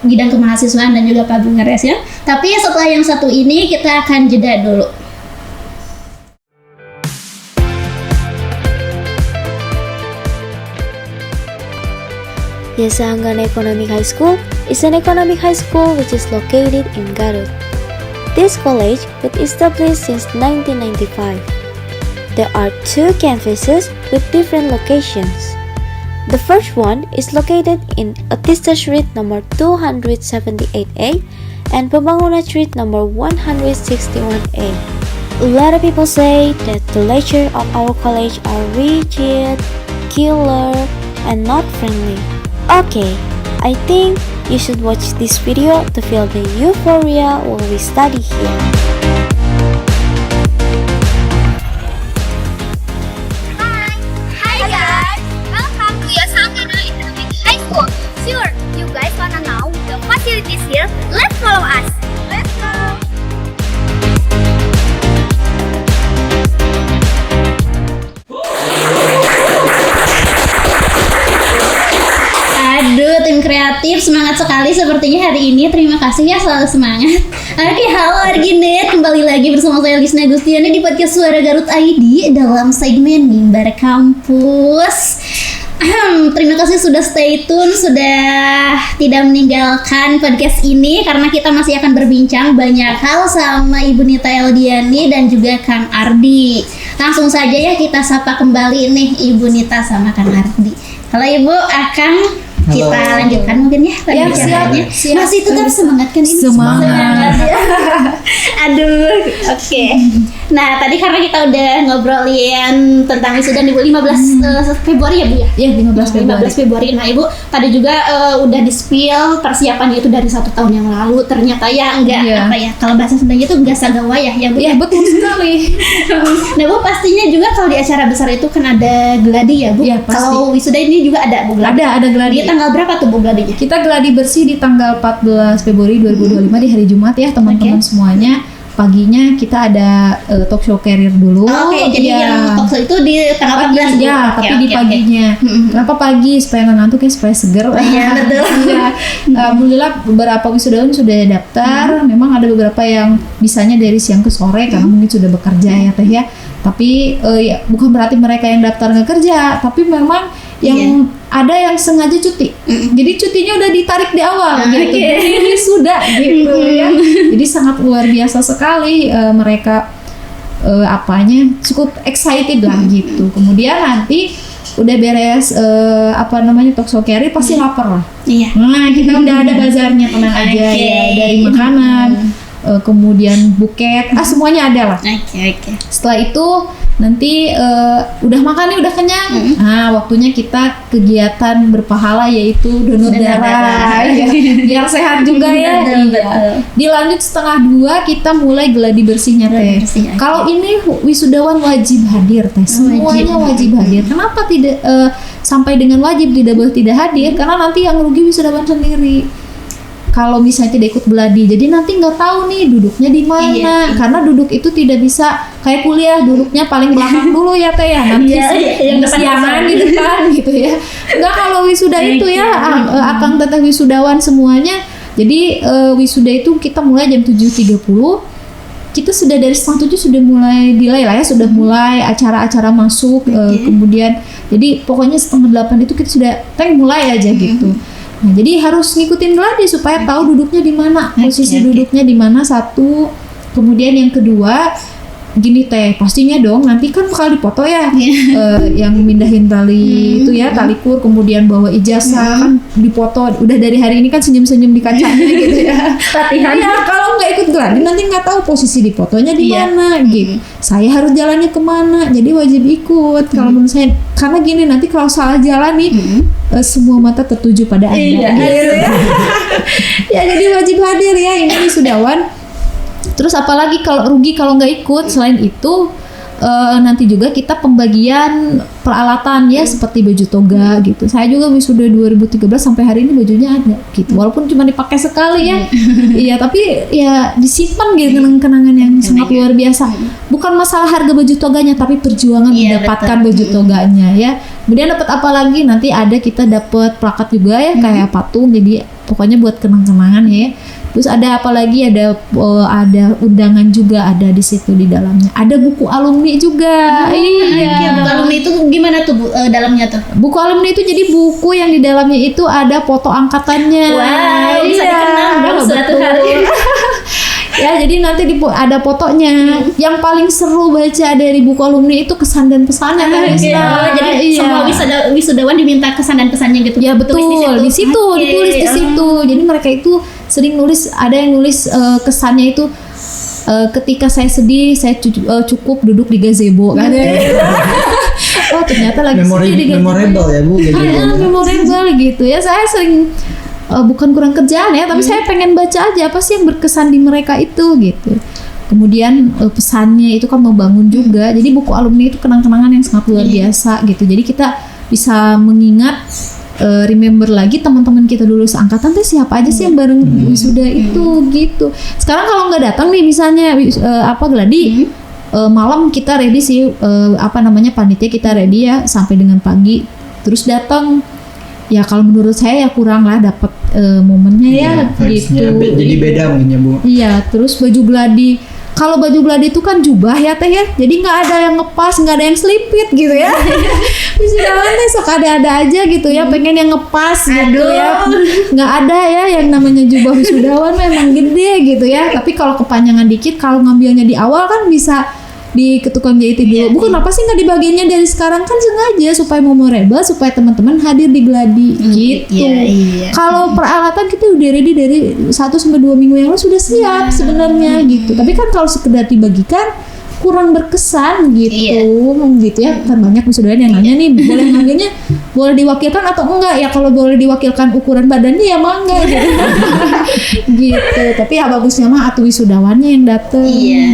bidang kemahasiswaan dan juga public ya. Tapi setelah yang satu ini kita akan jeda dulu. Yasanggana Economic High School is an economic high school which is located in Garut. This college was established since 1995. There are 2 campuses with different locations. The first one is located in Atista Street number 278A and Pembangunan Street number 161A. A lot of people say that the lecture of our college are rigid, killer, and not friendly. Okay, I think you should watch this video to feel the euphoria while we study here. Hi guys! Welcome to Yasanggana Economic High School. Sure, you guys wanna know the facilities here? Let's follow us. Let's go! Aduh, tim kreatif semangat sekali sepertinya hari ini. Terima kasih ya, selalu semangat. Oke, halo Warginet, kembali lagi bersama saya Lisna Gustiani di podcast Suara Garut ID dalam segmen Mimbar Kampus. Terima kasih sudah stay tune, sudah tidak meninggalkan podcast ini karena kita masih akan berbincang banyak hal sama Ibu Nita Eldiani dan juga Kang Ardi. Langsung saja ya kita sapa kembali nih Ibu Nita sama Kang Ardi. Halo Ibu, Akang. Kita lanjutkan mungkin ya pembicaranya. Siap. Masih tetap semangat kan ini? Semangat. Aduh, oke. Nah, tadi karena kita udah ngobrolin tentang wisuda Ibu 15 Februari ya Bu ya? Iya, 15 Februari. Nah, Ibu tadi juga udah di-spill persiapannya itu dari 1 tahun yang lalu. Ternyata ya enggak kalau bahasa Sundanya itu enggak sagawa ya Bu. Iya, betul sekali. Nah, Bu pastinya juga kalau di acara besar itu kan ada gladi ya Bu? Iya, pasti. Kalau wisuda ini juga ada Bu gladi? Ada gladi. Di tanggal berapa tuh Bu gladinya? Kita gladi bersih di tanggal 14 Februari 2025 di hari Jumat ya teman-teman semuanya. Paginya kita ada talk show career dulu. Oke, jadi yang talk show itu di tanggal 14 ya, tapi di paginya. Kenapa pagi? Supaya nggak ngantuk ya, supaya seger. Iya, betul. Alhamdulillah beberapa wisudawan sudah daftar. Memang ada beberapa yang bisanya dari siang ke sore karena mungkin sudah bekerja ya Teh ya. Tapi ya, bukan berarti mereka yang daftar nggak kerja, tapi memang yang ada yang sengaja cuti. Jadi cutinya udah ditarik di awal gitu. Ini sudah gitu ya. Jadi sangat luar biasa sekali mereka cukup excited lah gitu. Kemudian nanti udah beres talk show career pasti lapar lah. Iya. Nah, kita udah ada bazarnya, tenang aja ya, dari makanan, kemudian buket, semuanya ada lah. Oke. Setelah itu nanti udah makan nih, udah kenyang. Nah, waktunya kita kegiatan berpahala yaitu donor darah. Ya, biar sehat juga ya. Betul. Dilanjut 1:30 kita mulai gladi bersihnya Teh. Kalau ini wisudawan wajib hadir Teh. Semuanya wajib hadir. Kenapa tidak sampai dengan wajib tidak boleh tidak hadir? Karena nanti yang rugi wisudawan sendiri. kalau misalnya tidak ikut gladi, jadi nanti nggak tahu nih duduknya di mana. Karena duduk itu tidak bisa kayak kuliah, duduknya paling belakang dulu ya teh ya. Nanti yang kesiangan di depan gitu ya. Enggak, kalau wisuda itu ya akang teteh wisudawan semuanya. Jadi wisuda itu kita mulai jam 7.30. Kita sudah dari 6:30 sudah mulai delay lah ya, sudah mulai acara-acara masuk. Kemudian jadi pokoknya 7:30 itu kita sudah mulai aja gitu. Nah, jadi harus ngikutin gladi supaya tahu duduknya di mana, posisi duduknya di mana, satu. Kemudian yang kedua, gini teh, pastinya dong nanti kan bakal dipoto ya, yang mindahin tali itu ya, tali kur, kemudian bawa ijazah kan dipoto. Udah dari hari ini kan senyum-senyum di kacanya gitu ya. Latihan. Ya, kalau nggak ikut gladi nanti nggak tahu posisi di fotonya di mana gitu. Saya harus jalannya kemana, jadi wajib ikut. Kalau menurut saya, karena gini nanti kalau salah jalan nih, semua mata tertuju pada Anda. Gitu. Ya, jadi wajib hadir ya ini wisudawan. Terus apalagi kalau rugi kalau nggak ikut. Selain itu nanti juga kita pembagian peralatan ya, seperti baju toga gitu. Saya juga wisuda 2013 sampai hari ini bajunya ada gitu. Walaupun cuma dipakai sekali ya. Iya, tapi ya disimpan gitu, kenangan yang sangat luar biasa. Bukan masalah harga baju toganya, tapi perjuangan mendapatkan baju toganya ya. Kemudian dapat apa lagi? Nanti ada kita dapat plakat juga ya, kayak patung. Jadi pokoknya buat kenang-kenangan ya. Terus ada apa lagi? Ada undangan juga ada di situ di dalamnya. Ada buku alumni juga. Iya. Buku alumni itu gimana tuh dalamnya tuh? Buku alumni itu jadi buku yang di dalamnya itu ada foto angkatannya. Wow, bisa dikenang dong suatu hari. Ya, jadi nanti ada fotonya. Yang paling seru baca dari buku alumni itu kesan dan pesannya kan. Jadi semua wisudawan diminta kesan dan pesannya gitu. Ya betul, di situ ditulis di situ. Jadi mereka itu sering nulis, ada yang nulis kesannya itu ketika saya sedih saya cukup duduk di gazebo kan. Oh, ternyata lagi sedih di gazebo. Memorable ya Bu. Memorable gitu ya. Saya sering bukan kurang kerjaan ya, tapi saya pengen baca aja apa sih yang berkesan di mereka itu gitu. Kemudian pesannya itu kan membangun juga. Jadi buku alumni itu kenang-kenangan yang sangat luar biasa gitu. Jadi kita bisa mengingat, remember lagi teman-teman kita dulu seangkatan tuh siapa aja sih yang bareng wisuda itu gitu. Sekarang kalau nggak datang nih misalnya gladi, malam kita ready sih, panitia kita ready ya sampai dengan pagi. Terus datang. Ya kalau menurut saya ya kurang lah dapat momennya ya gitu. Jadi beda mungkin ya Bu. Iya, terus baju gladi. Kalau baju gladi itu kan jubah ya teh ya. Jadi nggak ada yang ngepas, nggak ada yang selipit gitu ya. Wisudawan teh sok ada aja gitu ya, pengen yang ngepas gitu ya. Nggak ada ya yang namanya jubah wisudawan memang gede gitu ya. Tapi kalau kepanjangan dikit, kalau ngambilnya di awal kan bisa di ke tukang jahit dulu. Bukan apa sih nggak dibagiannya dari sekarang, kan sengaja supaya memorable, supaya teman-teman hadir di gladi gitu. Kalau peralatan kita udah ready dari 1-2 minggu yang lalu sudah siap sebenarnya gitu. Tapi kan kalau sekedar dibagikan kurang berkesan gitu. Gitu ya. Kan banyak wisudawan yang nanya nih, boleh ngambilnya boleh diwakilkan atau enggak ya? Kalau boleh diwakilkan ukuran badannya ya mangga gitu. Gitu. Tapi ya bagusnya mah atuh wisudawannya yang dateng.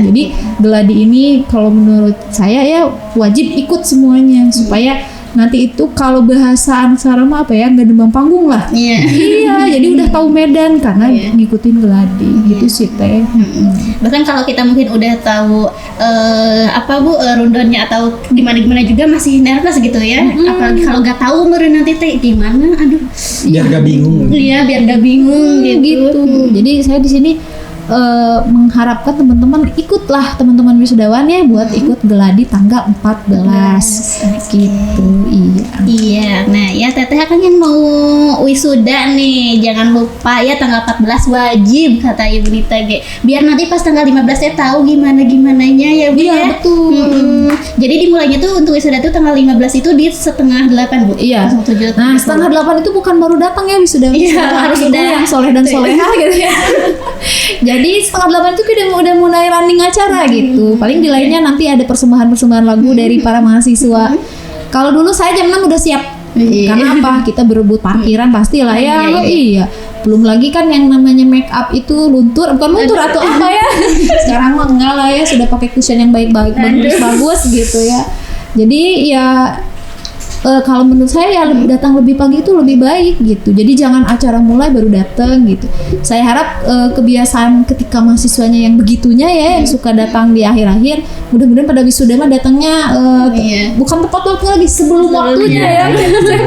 Jadi gladi ini kalau menurut saya ya wajib ikut semuanya supaya nanti itu kalau bahasa aksara mah nggak demam panggung lah. Iya, jadi udah tahu medan karena ngikutin gladi gitu sih teh. Bahkan kalau kita mungkin udah tahu rundonnya atau gimana juga masih nervous gitu ya. Apalagi kalau nggak tahu meren nanti teh gimana, aduh. Biar gak bingung. Iya, biar gak bingung gitu. Jadi saya di sini mengharapkan teman-teman ikutlah, teman-teman wisudawan ya, buat ikut gladi tanggal 14 gitu. Iya. Nah ya teteh kan yang mau wisuda nih, jangan lupa ya tanggal 14 wajib kata Ibu Nita biar nanti pas tanggal 15 ya tahu gimana-gimananya ya Bu. Iya, betul. Jadi dimulainya tuh untuk wisuda tuh tanggal 15 itu di 7:30 Bu. Iya. Nah 7:30 itu bukan baru datang ya wisuda. Harus udah yang soleh dan soleha gitu ya. Jadi 7:30 itu kita udah mulai running acara gitu. Paling di lainnya nanti ada persembahan lagu dari para mahasiswa. Kalau dulu saya jam 6 udah siap. Karena apa? Kita berebut parkiran pastilah ya. Iya. Belum lagi kan yang namanya make up itu bukan luntur atau apa ya. Sekarang mah enggak lah ya, sudah pakai cushion yang baik-baik, bagus gitu ya. Jadi ya kalau menurut saya ya datang lebih pagi itu lebih baik gitu. Jadi jangan acara mulai baru datang gitu. Saya harap kebiasaan ketika mahasiswanya yang begitunya ya, yang suka datang di akhir-akhir, mudah-mudahan pada wisuda mah datangnya bukan tepat waktu lagi, sebelum waktunya ya.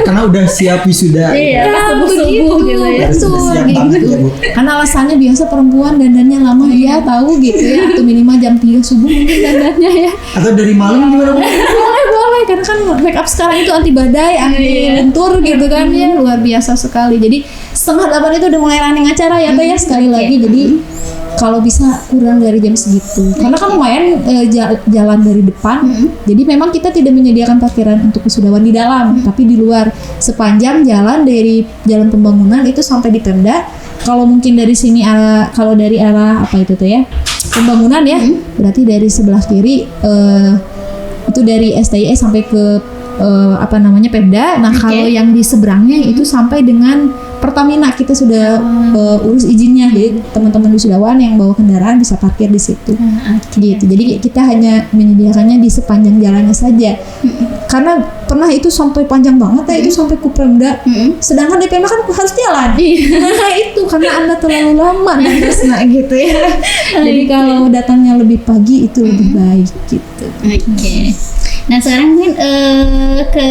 Karena udah siap wisuda. Iya, pas subuh-subuh gitu ya. Harus Betul, siap banget gitu. ya, Bu. Karena alasannya biasa perempuan dandannya lama, ya tahu gitu ya, atau minimal jam 3 subuh mungkin dandannya ya. Atau dari malam gimana, Bu? Boleh, karena kan make up sekarang itu anti badai, anti lentur gitu kan ya, luar biasa sekali. Jadi 7:30 itu udah mulai running acara ya Teh ya, sekali lagi. Jadi kalau bisa kurang dari jam segitu, karena kan lumayan jalan dari depan. Jadi memang kita tidak menyediakan parkiran untuk wisudawan di dalam, tapi di luar sepanjang jalan dari jalan pembangunan itu sampai di tenda. Kalau mungkin dari sini kalau dari arah apa itu tuh ya, pembangunan ya, berarti dari sebelah kiri itu dari STIE sampai ke Pemda. Nah kalau yang di seberangnya itu sampai dengan Pertamina, kita sudah urus izinnya, jadi teman-teman wisudawan yang bawa kendaraan bisa parkir di situ. Gitu. Jadi kita hanya menyediakannya di sepanjang jalannya saja. Karena pernah itu sampai panjang banget ya, itu sampai ke Pemda. Sedangkan di Pemda kan harus jalan. Nah itu karena Anda terlalu lama dan terus gitu ya. Jadi kalau datangnya lebih pagi itu lebih baik gitu. Oke. Nah sekarang mungkin ke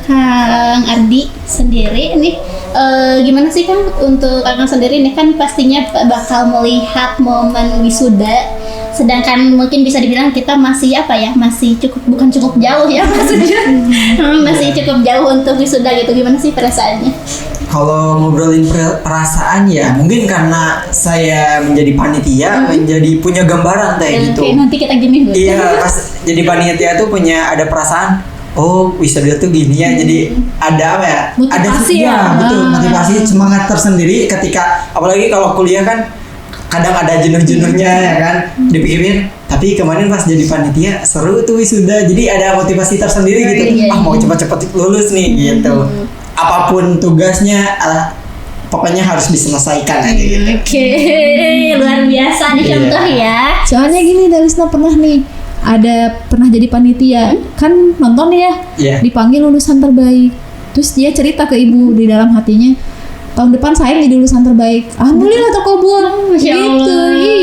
Kang Ardi sendiri nih, gimana sih Kang untuk Kang sendiri nih, kan pastinya bakal melihat momen wisuda, sedangkan mungkin bisa dibilang kita masih masih bukan cukup jauh ya maksudnya, masih cukup jauh untuk wisuda gitu. Gimana sih perasaannya? Kalau ngobrolin perasaan ya, mungkin karena saya menjadi panitia, menjadi punya gambaran Teh gitu. Oke, nanti kita gini Bu. Iya, pas jadi panitia tuh ada perasaan, oh wisuda tuh gini ya, jadi ada apa ya? Motivasi ada ya. Betul, motivasi, semangat tersendiri ketika, apalagi kalau kuliah kan kadang ada jenuh-jenuhnya ya kan, dipikirin. Tapi kemarin pas jadi panitia seru tuh wisuda, jadi ada motivasi tersendiri gitu. Mau cepat-cepat lulus nih gitu. Apapun tugasnya, pokoknya harus diselesaikan aja gitu. Oke, luar biasa nih contoh ya. Soalnya gini, Dalisna pernah jadi panitia, kan nonton ya, dipanggil lulusan terbaik. Terus dia cerita ke ibu di dalam hatinya, tahun depan saya jadi lulusan terbaik. Alhamdulillah terkabul. Masya Allah. Gitu,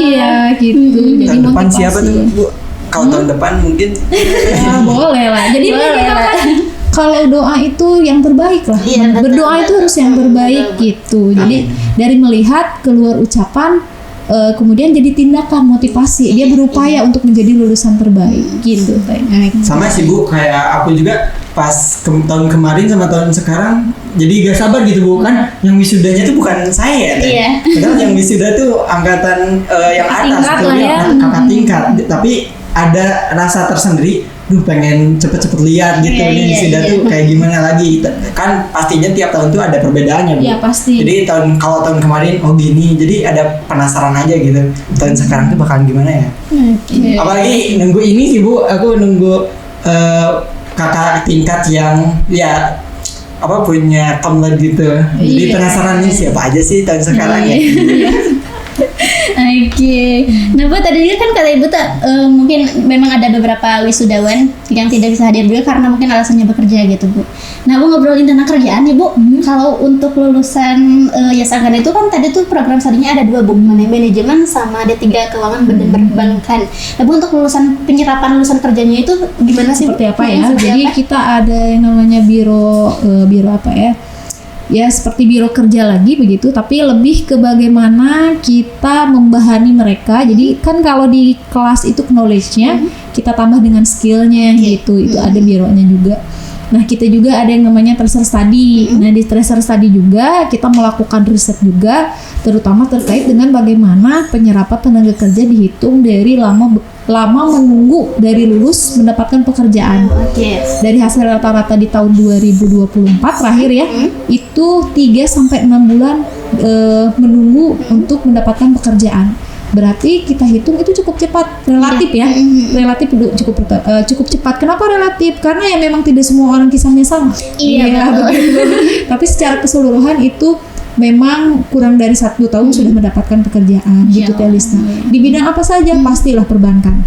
iya gitu. Jadi Tahun depan motivasi. siapa tuh Bu? Kalau tahun depan mungkin Ya, boleh lah. Jadi Boleh kita lah. kan kalau doa itu yang terbaik lah. Iya, betul, Berdoa itu harus yang terbaik gitu. Jadi dari melihat keluar ucapan, kemudian jadi tindakan, motivasi. Dia berupaya untuk menjadi lulusan terbaik gitu. sama sih Bu, kayak aku juga pas tahun kemarin sama tahun sekarang jadi gak sabar gitu Bu, kan yang wisudanya tuh bukan saya Teh. Iya. Padahal yang wisuda tuh angkatan yang atas tingkat tuh lah ya. kakak tingkat, tapi ada rasa tersendiri, pengen cepet-cepet lihat gitu Iya, nih iya, wisuda iya. tuh kayak gimana lagi. Kan pastinya tiap tahun tuh ada perbedaannya Bu. Iya, pasti. Jadi kalau tahun kemarin gini, jadi ada penasaran aja gitu. Tahun sekarang tuh bakalan gimana ya? Apalagi nunggu ini sih Bu, aku nunggu kakak tingkat yang punya komlet gitu. Jadi penasaran nih siapa aja sih tahun sekarang ya. Oke. Nah Bu, tadi kan kata Ibu mungkin memang ada beberapa wisudawan yang tidak bisa hadir juga karena mungkin alasannya bekerja gitu Bu. Nah Bu, ngobrolin tentang kerjaan nih Bu. Kalau untuk lulusan Yasangkan itu kan tadi tuh program studinya ada 2 Bu, manajemen sama D3 keuangan dan perbankan. Nah Bu, untuk penyerapan lulusan kerjanya itu gimana sih Bu? Seperti apa ya? Seperti Jadi apa? kita ada yang namanya biro apa ya? Ya seperti biro kerja lagi begitu, tapi lebih ke bagaimana kita membahani mereka. Jadi kan kalau di kelas itu knowledge-nya kita tambah dengan skill-nya gitu. Itu ada bironya juga. Nah kita juga ada yang namanya tracer study. Nah di tracer study juga kita melakukan riset juga, terutama terkait dengan bagaimana penyerapan tenaga kerja dihitung dari lama menunggu dari lulus mendapatkan pekerjaan. Oke. Dari hasil rata-rata di tahun 2024 terakhir ya, itu 3-6 bulan menunggu untuk mendapatkan pekerjaan. Berarti kita hitung itu cukup cepat, relatif ya, relatif cukup cepat. Kenapa relatif? Karena ya memang tidak semua orang kisahnya sama. Iya, betul. begitu. Tapi secara keseluruhan itu memang kurang dari 1 tahun sudah mendapatkan pekerjaan gitu Teh Lisna. Di bidang apa saja pastilah perbankan.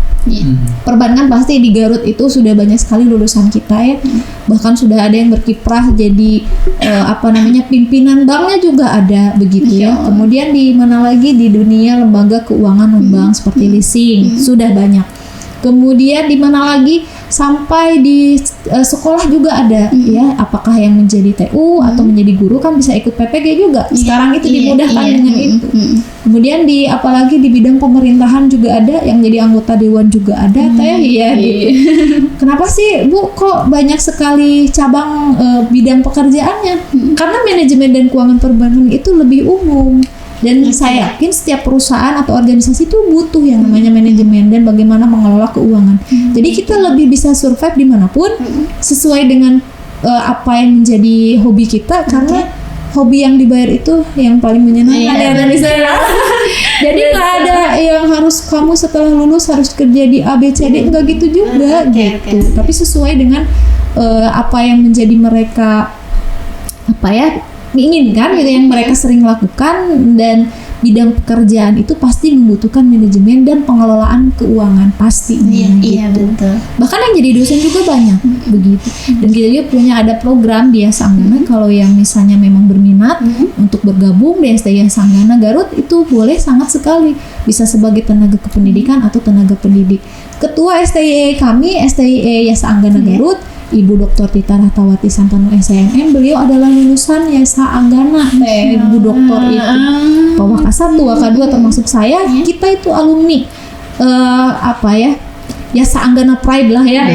Perbankan pasti di Garut itu sudah banyak sekali lulusan kita ya. Bahkan sudah ada yang berkiprah jadi pimpinan banknya juga ada begitu ya. Kemudian di mana lagi di dunia lembaga keuangan non-bank seperti leasing sudah banyak. Kemudian di mana lagi sampai di sekolah juga ada ya, apakah yang menjadi TU atau menjadi guru kan bisa ikut PPG juga. Sekarang itu dimudahkan dengan itu. Kemudian di apalagi di bidang pemerintahan juga ada yang jadi anggota dewan juga ada gitu. Kenapa sih Bu kok banyak sekali cabang bidang pekerjaannya? Karena manajemen dan keuangan perbankan itu lebih umum. Dan saya yakin setiap perusahaan atau organisasi itu butuh yang namanya manajemen dan bagaimana mengelola keuangan. Jadi kita lebih bisa survive dimanapun sesuai dengan apa yang menjadi hobi kita, karena hobi yang dibayar itu yang paling menyenangkan dari saya. Jadi nggak ada yang harus kamu setelah lulus harus kerja di A, B, C, D, enggak gitu juga gitu. Tapi sesuai dengan apa yang menjadi mereka inginkan gitu, yang mereka sering lakukan, dan bidang pekerjaan itu pasti membutuhkan manajemen dan pengelolaan keuangan pastinya. Iya betul. Bahkan yang jadi dosen juga banyak begitu. Dan kita juga punya ada program di Yasa Anggana, kalau yang misalnya memang berminat untuk bergabung di STI Yasa Anggana Garut itu boleh sangat sekali, bisa sebagai tenaga kependidikan atau tenaga pendidik. Ketua STI kami STI Yasa Anggana Garut Ibu Dr. Tita Ratawati Santanu SNM, beliau adalah lulusan Yasa Anggana, Ibu Doktor itu. Waka 1, Waka 2 termasuk saya, kita itu alumni Yasa Anggana Pride lah ya.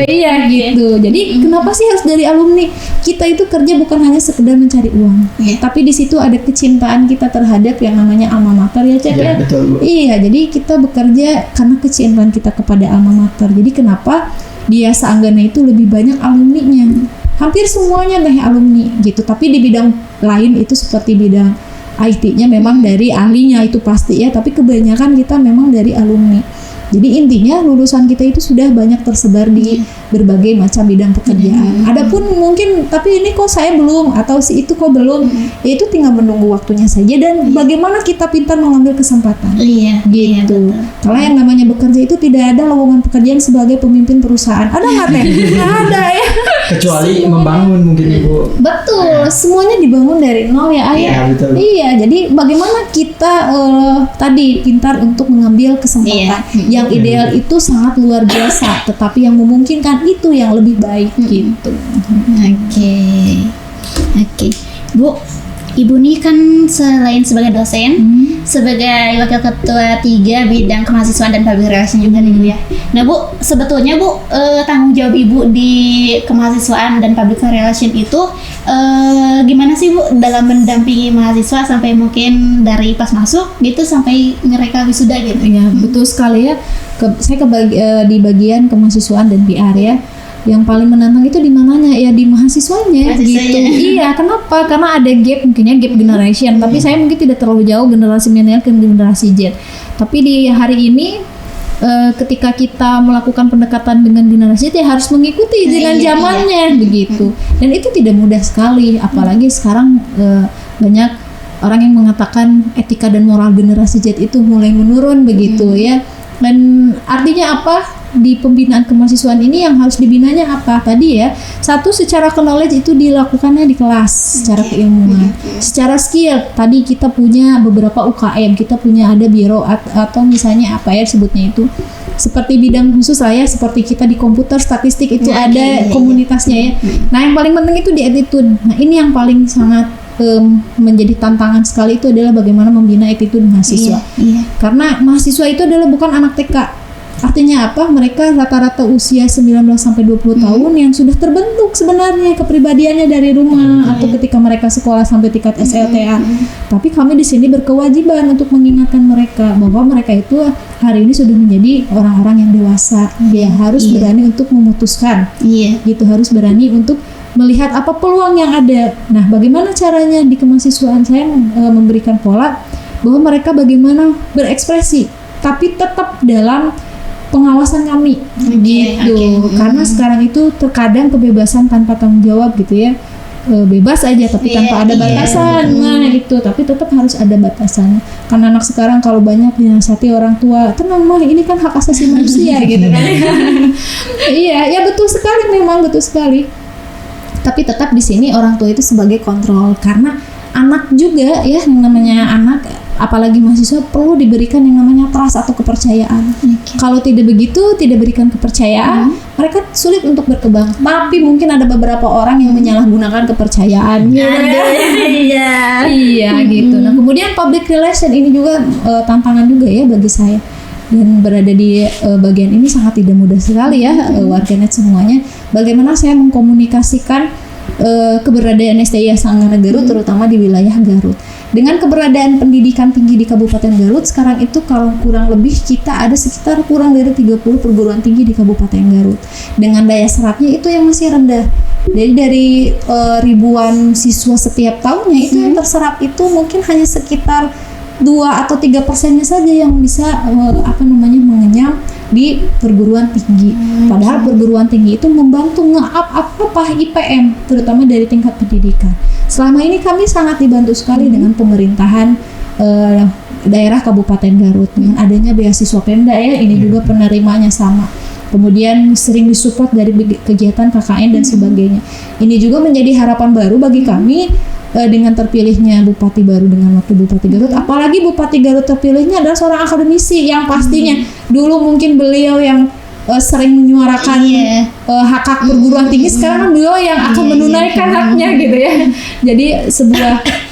Iya gitu. Jadi kenapa sih harus dari alumni? Kita itu kerja bukan hanya sekedar mencari uang, tapi di situ ada kecintaan kita terhadap yang namanya alma mater ya, Cek ya. Betul, Bu. Iya, jadi kita bekerja karena kecintaan kita kepada alma mater. Jadi kenapa di Yasa Anggana itu lebih banyak alumninya? Hampir semuanya deh alumni gitu. Tapi di bidang lain itu seperti bidang IT-nya memang dari ahlinya itu pasti ya, tapi kebanyakan kita memang dari alumni. Jadi intinya lulusan kita itu sudah banyak tersebar di berbagai macam bidang pekerjaan. Adapun mungkin tapi ini kok saya belum atau si itu kok belum, ya itu tinggal menunggu waktunya saja dan bagaimana kita pintar mengambil kesempatan. Gitu. Kalau yang namanya bekerja itu tidak ada lowongan pekerjaan sebagai pemimpin perusahaan. Ada nggak Teh? Nggak ada ya. Kecuali membangun mungkin Ibu. Betul, semuanya dibangun dari nol ya Ayah. Betul. Iya, jadi bagaimana kita tadi pintar untuk mengambil kesempatan. Yang ideal itu sangat luar biasa, tetapi yang memungkinkan itu yang lebih baik gitu. Oke. Bu, Ibu nih kan selain sebagai dosen, sebagai wakil ketua 3 bidang kemahasiswaan dan public relation juga nih Bu ya. Nah Bu, sebetulnya Bu, tanggung jawab Ibu di kemahasiswaan dan public relation itu gimana sih Bu dalam mendampingi mahasiswa sampai mungkin dari pas masuk gitu sampai mereka wisuda gitu? Ya betul sekali ya. Saya di bagian kemahasiswaan dan PR ya. Yang paling menantang itu di mananya ya, di mahasiswanya gitu. Iya, kenapa? Karena ada gap, mungkinnya gap generation. Tapi saya mungkin tidak terlalu jauh generasi milenial ke generasi Z. Tapi di hari ini ketika kita melakukan pendekatan dengan generasi Z ya harus mengikuti dengan zamannya begitu. Dan itu tidak mudah sekali, apalagi sekarang banyak orang yang mengatakan etika dan moral generasi Z itu mulai menurun begitu ya. Dan artinya apa? Di pembinaan kemahasiswaan ini yang harus dibinanya apa? Tadi ya, satu secara knowledge itu dilakukannya di kelas, secara keilmuan. Secara skill, tadi kita punya beberapa UKM, kita punya ada biro atau misalnya apa ya sebutnya itu, seperti bidang khusus lah ya, seperti kita di komputer statistik itu ada komunitasnya ya. Nah yang paling penting itu di attitude. Nah ini yang paling sangat menjadi tantangan sekali, itu adalah bagaimana membina attitude mahasiswa. Karena mahasiswa itu adalah bukan anak TK. Artinya apa? Mereka rata-rata usia 19 sampai 20 tahun yang sudah terbentuk sebenarnya kepribadiannya dari rumah atau ketika mereka sekolah sampai tingkat SLTA. Tapi kami di sini berkewajiban untuk mengingatkan mereka bahwa mereka itu hari ini sudah menjadi orang-orang yang dewasa. Dia harus berani untuk memutuskan. Gitu, harus berani untuk melihat apa peluang yang ada. Nah, bagaimana caranya di kemahasiswaan saya memberikan pola bahwa mereka bagaimana berekspresi tapi tetap dalam pengawasan kami gitu. Karena sekarang itu terkadang kebebasan tanpa tanggung jawab gitu ya. bebas aja tapi tanpa ada batasan. Nah itu, tapi tetap harus ada batasannya. Karena anak sekarang kalau banyak dinasihati orang tua, tenang mah ini kan hak asasi manusia gitu kan. Iya, ya betul sekali, memang betul sekali. Tapi tetap di sini orang tua itu sebagai kontrol, karena anak juga ya, yang namanya anak apalagi mahasiswa perlu diberikan yang namanya trust atau kepercayaan. Kalau tidak begitu, tidak berikan kepercayaan, mereka sulit untuk berkembang. Tapi mungkin ada beberapa orang yang menyalahgunakan kepercayaan. Iya gitu. Nah kemudian public relation ini juga tantangan juga ya bagi saya. Dan berada di bagian ini sangat tidak mudah sekali ya, warganet semuanya. Bagaimana saya mengkomunikasikan keberadaan STI Sanggana Garut terutama di wilayah Garut. Dengan keberadaan pendidikan tinggi di Kabupaten Garut sekarang itu kalau kurang lebih kita ada sekitar kurang dari 30 perguruan tinggi di Kabupaten Garut. Dengan daya serapnya itu yang masih rendah. Jadi dari ribuan siswa setiap tahunnya itu yang terserap itu mungkin hanya sekitar 2 atau 3% saja yang bisa mengenyam di perguruan tinggi. Padahal perguruan tinggi itu membantu nge-up IPM terutama dari tingkat pendidikan. Selama ini kami sangat dibantu sekali dengan pemerintahan daerah Kabupaten Garut dengan adanya beasiswa Pemda ya, ini juga penerimanya sama. Kemudian sering disupport dari kegiatan KKN dan sebagainya. Ini juga menjadi harapan baru bagi kami dengan terpilihnya Bupati baru dengan waktu Bupati Garut. Apalagi Bupati Garut terpilihnya adalah seorang akademisi yang pastinya dulu mungkin beliau yang sering menyuarakan hak-hak perguruan tinggi, sekarang kan beliau yang akan menunaikan haknya gitu ya. Jadi sebuah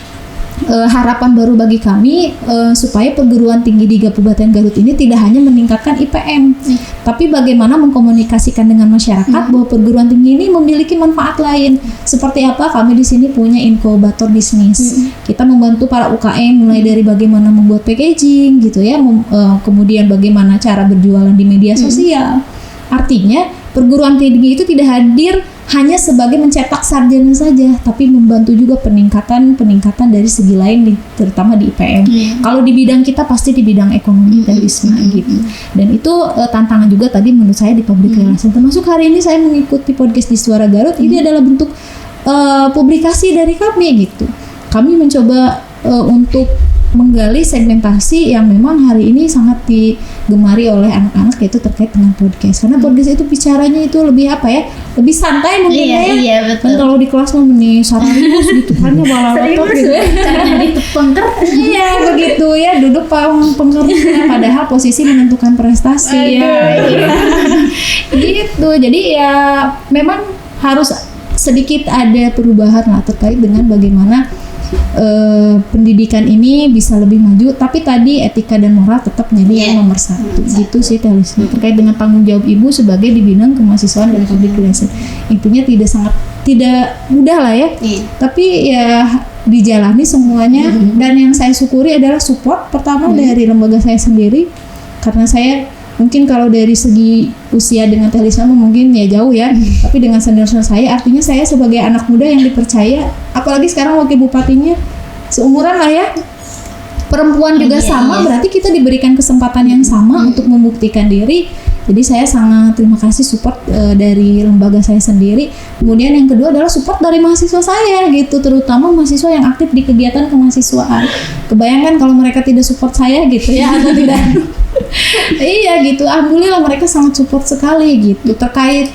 harapan baru bagi kami supaya perguruan tinggi di Kabupaten Garut ini tidak hanya meningkatkan IPM, tapi bagaimana mengkomunikasikan dengan masyarakat bahwa perguruan tinggi ini memiliki manfaat lain. Seperti apa? Kami di sini punya inkubator bisnis. Kita membantu para UKM mulai dari bagaimana membuat packaging gitu ya, kemudian bagaimana cara berjualan di media sosial. Artinya perguruan tinggi itu tidak hadir hanya sebagai mencetak sarjana saja, tapi membantu juga peningkatan dari segi lain, terutama di IPM. Kalau di bidang kita pasti di bidang ekonomi dan ISMA gitu. Dan itu tantangan juga tadi menurut saya di public relation. Termasuk hari ini saya mengikuti podcast di Suara Garut, ini adalah bentuk publikasi dari kami gitu. Kami mencoba untuk menggali segmentasi yang memang hari ini sangat digemari oleh anak-anak, yaitu terkait dengan podcast. Karena podcast itu bicaranya itu lebih lebih santai mungkin ya. Betul. Kalau di kelas mah meni sararius gitu kan ya balalatot gitu ya. Caranya ditepengker. Iya begitu ya, duduk pengertian padahal posisi menentukan prestasi ya. Gitu. Jadi ya memang harus sedikit ada perubahan lah terkait dengan bagaimana pendidikan ini bisa lebih maju, tapi tadi etika dan moral tetap menjadi yang nomor satu. Gitu sih Telisna terkait dengan tanggung jawab ibu sebagai di bidang kemahasiswaan dan public relation. Intinya tidak mudah lah ya, tapi ya dijalani semuanya. Dan yang saya syukuri adalah support pertama dari lembaga saya sendiri, karena saya mungkin kalau dari segi usia dengan Telisna mungkin ya jauh ya, tapi dengan senior saya, artinya saya sebagai anak muda yang dipercaya, apalagi sekarang wakil bupatinya seumuran lah ya, perempuan juga sama, berarti kita diberikan kesempatan yang sama untuk membuktikan diri. Jadi saya sangat terima kasih support dari lembaga saya sendiri. Kemudian yang kedua adalah support dari mahasiswa saya gitu, terutama mahasiswa yang aktif di kegiatan kemahasiswaan. Kebayangkan kalau mereka tidak support saya gitu ya, atau tidak iya gitu, alhamdulillah mereka sangat support sekali gitu terkait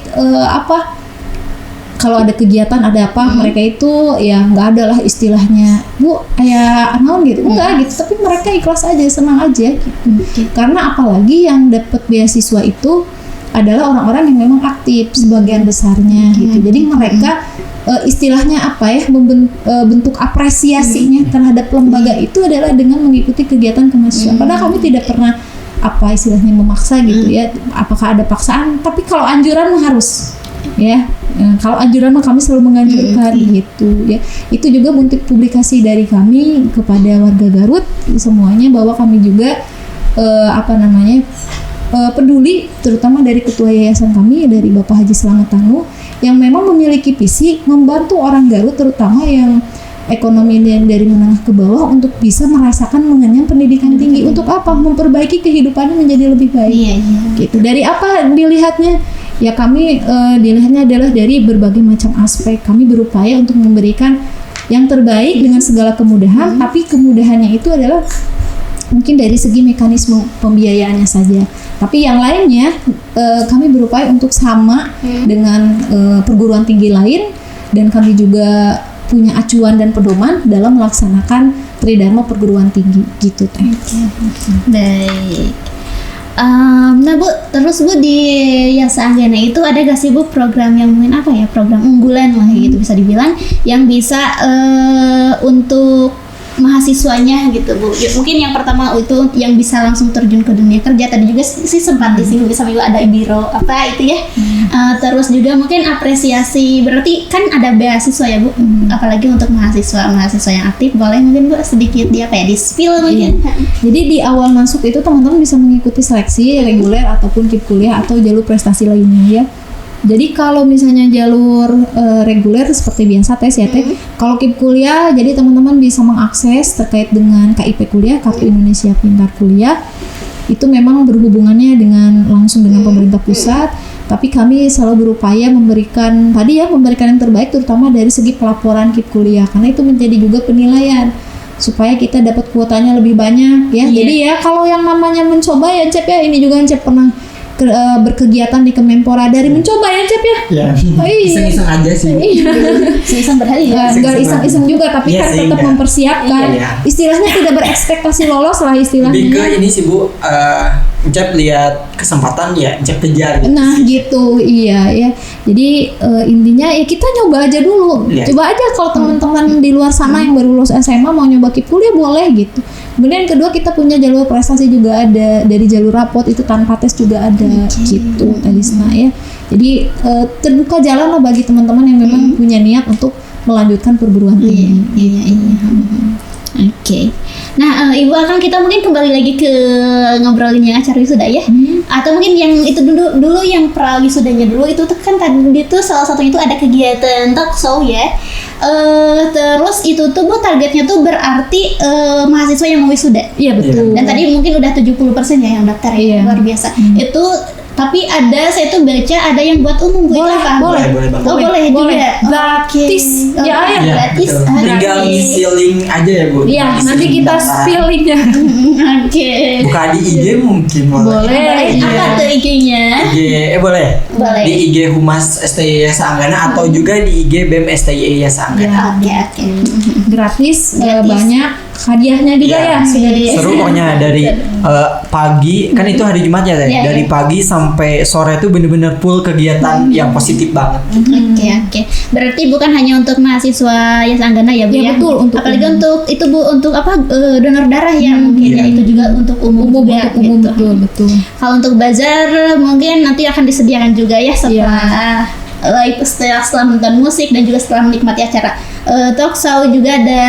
kalau ada kegiatan ada apa, mereka itu ya nggak ada lah istilahnya bu kayak anon gitu, enggak gitu, tapi mereka ikhlas aja, senang aja gitu. Karena apalagi yang dapat beasiswa itu adalah orang-orang yang memang aktif sebagian besarnya gitu. Jadi mereka istilahnya bentuk apresiasinya terhadap lembaga itu adalah dengan mengikuti kegiatan kemahasiswaan. Padahal kami tidak pernah istilahnya memaksa gitu ya, apakah ada paksaan, tapi kalau anjuran mah harus ya, kalau anjuran mah kami selalu menganjurkan gitu ya. Itu juga bentuk publikasi dari kami kepada warga Garut semuanya, bahwa kami juga peduli, terutama dari ketua yayasan kami, dari Bapak Haji Slamet Tanu, yang memang memiliki visi membantu orang Garut terutama yang ekonomi dari menengah ke bawah untuk bisa merasakan mengenyam pendidikan tinggi. Untuk apa? Memperbaiki kehidupannya menjadi lebih baik. Gitu. Dari apa dilihatnya? ya kami dilihatnya adalah dari berbagai macam aspek. Kami berupaya untuk memberikan yang terbaik dengan segala kemudahan, tapi kemudahannya itu adalah mungkin dari segi mekanisme pembiayaannya saja. Tapi yang lainnya kami berupaya untuk sama dengan perguruan tinggi lain, dan kami juga punya acuan dan pedoman dalam melaksanakan Tridharma perguruan tinggi gitu teh. Baik. Nah Bu, terus Bu di Yasa Anggana itu ada gak sih Bu program yang mungkin apa ya, program unggulan lah gitu bisa dibilang, yang bisa untuk mahasiswanya gitu Bu? Ya, mungkin yang pertama itu yang bisa langsung terjun ke dunia kerja, tadi juga sih sempat disinggung sambil ada biro apa itu ya. Terus juga mungkin apresiasi, berarti kan ada beasiswa ya Bu, apalagi untuk mahasiswa yang aktif, boleh mungkin Bu sedikit di apa ya, di spill mungkin. Jadi di awal masuk itu teman-teman bisa mengikuti seleksi reguler ataupun KIP kuliah atau jalur prestasi lainnya ya. Jadi kalau misalnya jalur reguler seperti biasa tes ya teh, kalau KIP kuliah jadi teman-teman bisa mengakses terkait dengan KIP kuliah, Kartu Indonesia Pintar Kuliah. Itu memang berhubungannya langsung dengan pemerintah pusat, tapi kami selalu berupaya memberikan yang terbaik, terutama dari segi pelaporan KIP kuliah, karena itu menjadi juga penilaian supaya kita dapat kuotanya lebih banyak ya. Jadi ya kalau yang namanya mencoba ya Cep ya, ini juga Cep pernah berkegiatan di Kemenpora dari mencoba ya Cep ya. Ya. Iseng-iseng aja sih. Iseng berhari ya. Enggak iseng-iseng juga, tapi kan tetap mempersiapkan. Iya. Istilahnya tidak berekspektasi lolos lah istilahnya. Lebih ke ini sih Bu, Cep lihat kesempatan ya Cep kejar gitu. Nah gitu, iya ya. Jadi intinya ya kita nyoba aja dulu. Coba aja kalau teman-teman di luar sana yang baru lulus SMA mau nyoba KIP kuliah boleh gitu. Kemudian yang kedua kita punya jalur prestasi juga ada, dari jalur rapot itu tanpa tes juga ada gitu Talisna ya. Jadi terbuka jalan lah bagi teman-teman yang memang punya niat untuk melanjutkan perguruan tinggi. Iya. Oke. Nah, Ibu akan kita mungkin kembali lagi ke ngobrolin yang acara wisuda ya. Atau mungkin yang itu dulu yang pra wisudanya dulu itu kan tadi itu salah satunya itu ada kegiatan talk show ya. Terus itu tuh Bu targetnya tuh berarti mahasiswa yang mau wisuda. Iya betul. Dan tadi mungkin udah 70% ya yang daftar ya, luar biasa. Itu tapi saya tuh baca ada yang buat umum Bu. Boleh. Boleh juga. Gratis. Okay. Ya, gratis. Tinggal ngisi link aja ya Bu. Iya, nanti kita spill linknya. Oke. Buka di IG mungkin Boleh. Apa tuh IG-nya? Boleh. Boleh. Di IG Humas STI Yasa Anggana atau juga di IG BEM STI Yasa Anggana. Oke. Gratis. Banyak hadiahnya juga ya. Seru pokoknya dari pagi, kan itu hari Jumat ya, dari pagi sampai sore itu bener-bener full kegiatan yang positif banget. Oke. Berarti bukan hanya untuk mahasiswa Yasa Anggana ya Bu ya? Betul, untuk apalagi untuk itu Bu, untuk apa donor darah ya mungkin ya, itu juga untuk umum juga gitu. Betul. Kalau untuk bazar mungkin nanti akan disediakan juga ya setelah setelah menonton musik dan juga setelah menikmati acara talk show juga ada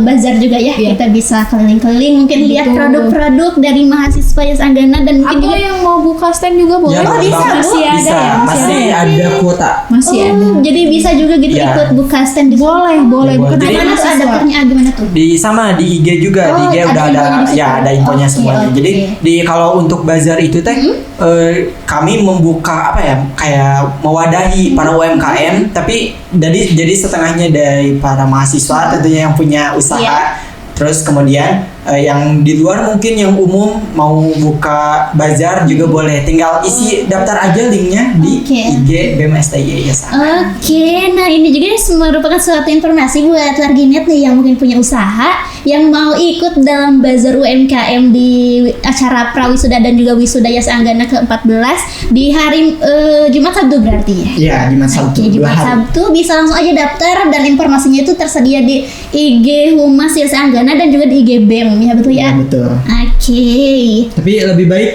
bazar juga ya. Kita bisa keliling-keliling mungkin lihat produk-produk dari mahasiswa Yasa Anggana, dan mungkin atau juga yang mau buka stand juga boleh. bisa Bu. Masih ada kuota. Masih ada. Jadi bisa juga gitu ikut buka stand di Boleh. Bukan Jadi, mana tuh ada gimana tuh? Di di IG juga, di IG udah ada infonya semuanya. Jadi kalau untuk bazar itu teh kami membuka apa ya, kayak mewadahi para UMKM, tapi jadi setengahnya dari para mahasiswa tentunya yang punya usaha. Terus kemudian yang di luar mungkin yang umum mau buka bazar juga boleh, tinggal isi daftar aja linknya di IG BEM STI Yasa. Oke, nah ini juga merupakan suatu informasi buat warginet nih yang mungkin punya usaha yang mau ikut dalam bazar UMKM di acara Prawisuda dan juga Wisuda Yasa Anggana ke-14 di hari Jumat Sabtu berarti ya? Iya, Jumat Sabtu. Jumat Sabtu bisa langsung aja daftar, dan informasinya itu tersedia di IG Humas Yasa Anggana dan juga di IG BEM ya, betul ya? Betul. Oke. Tapi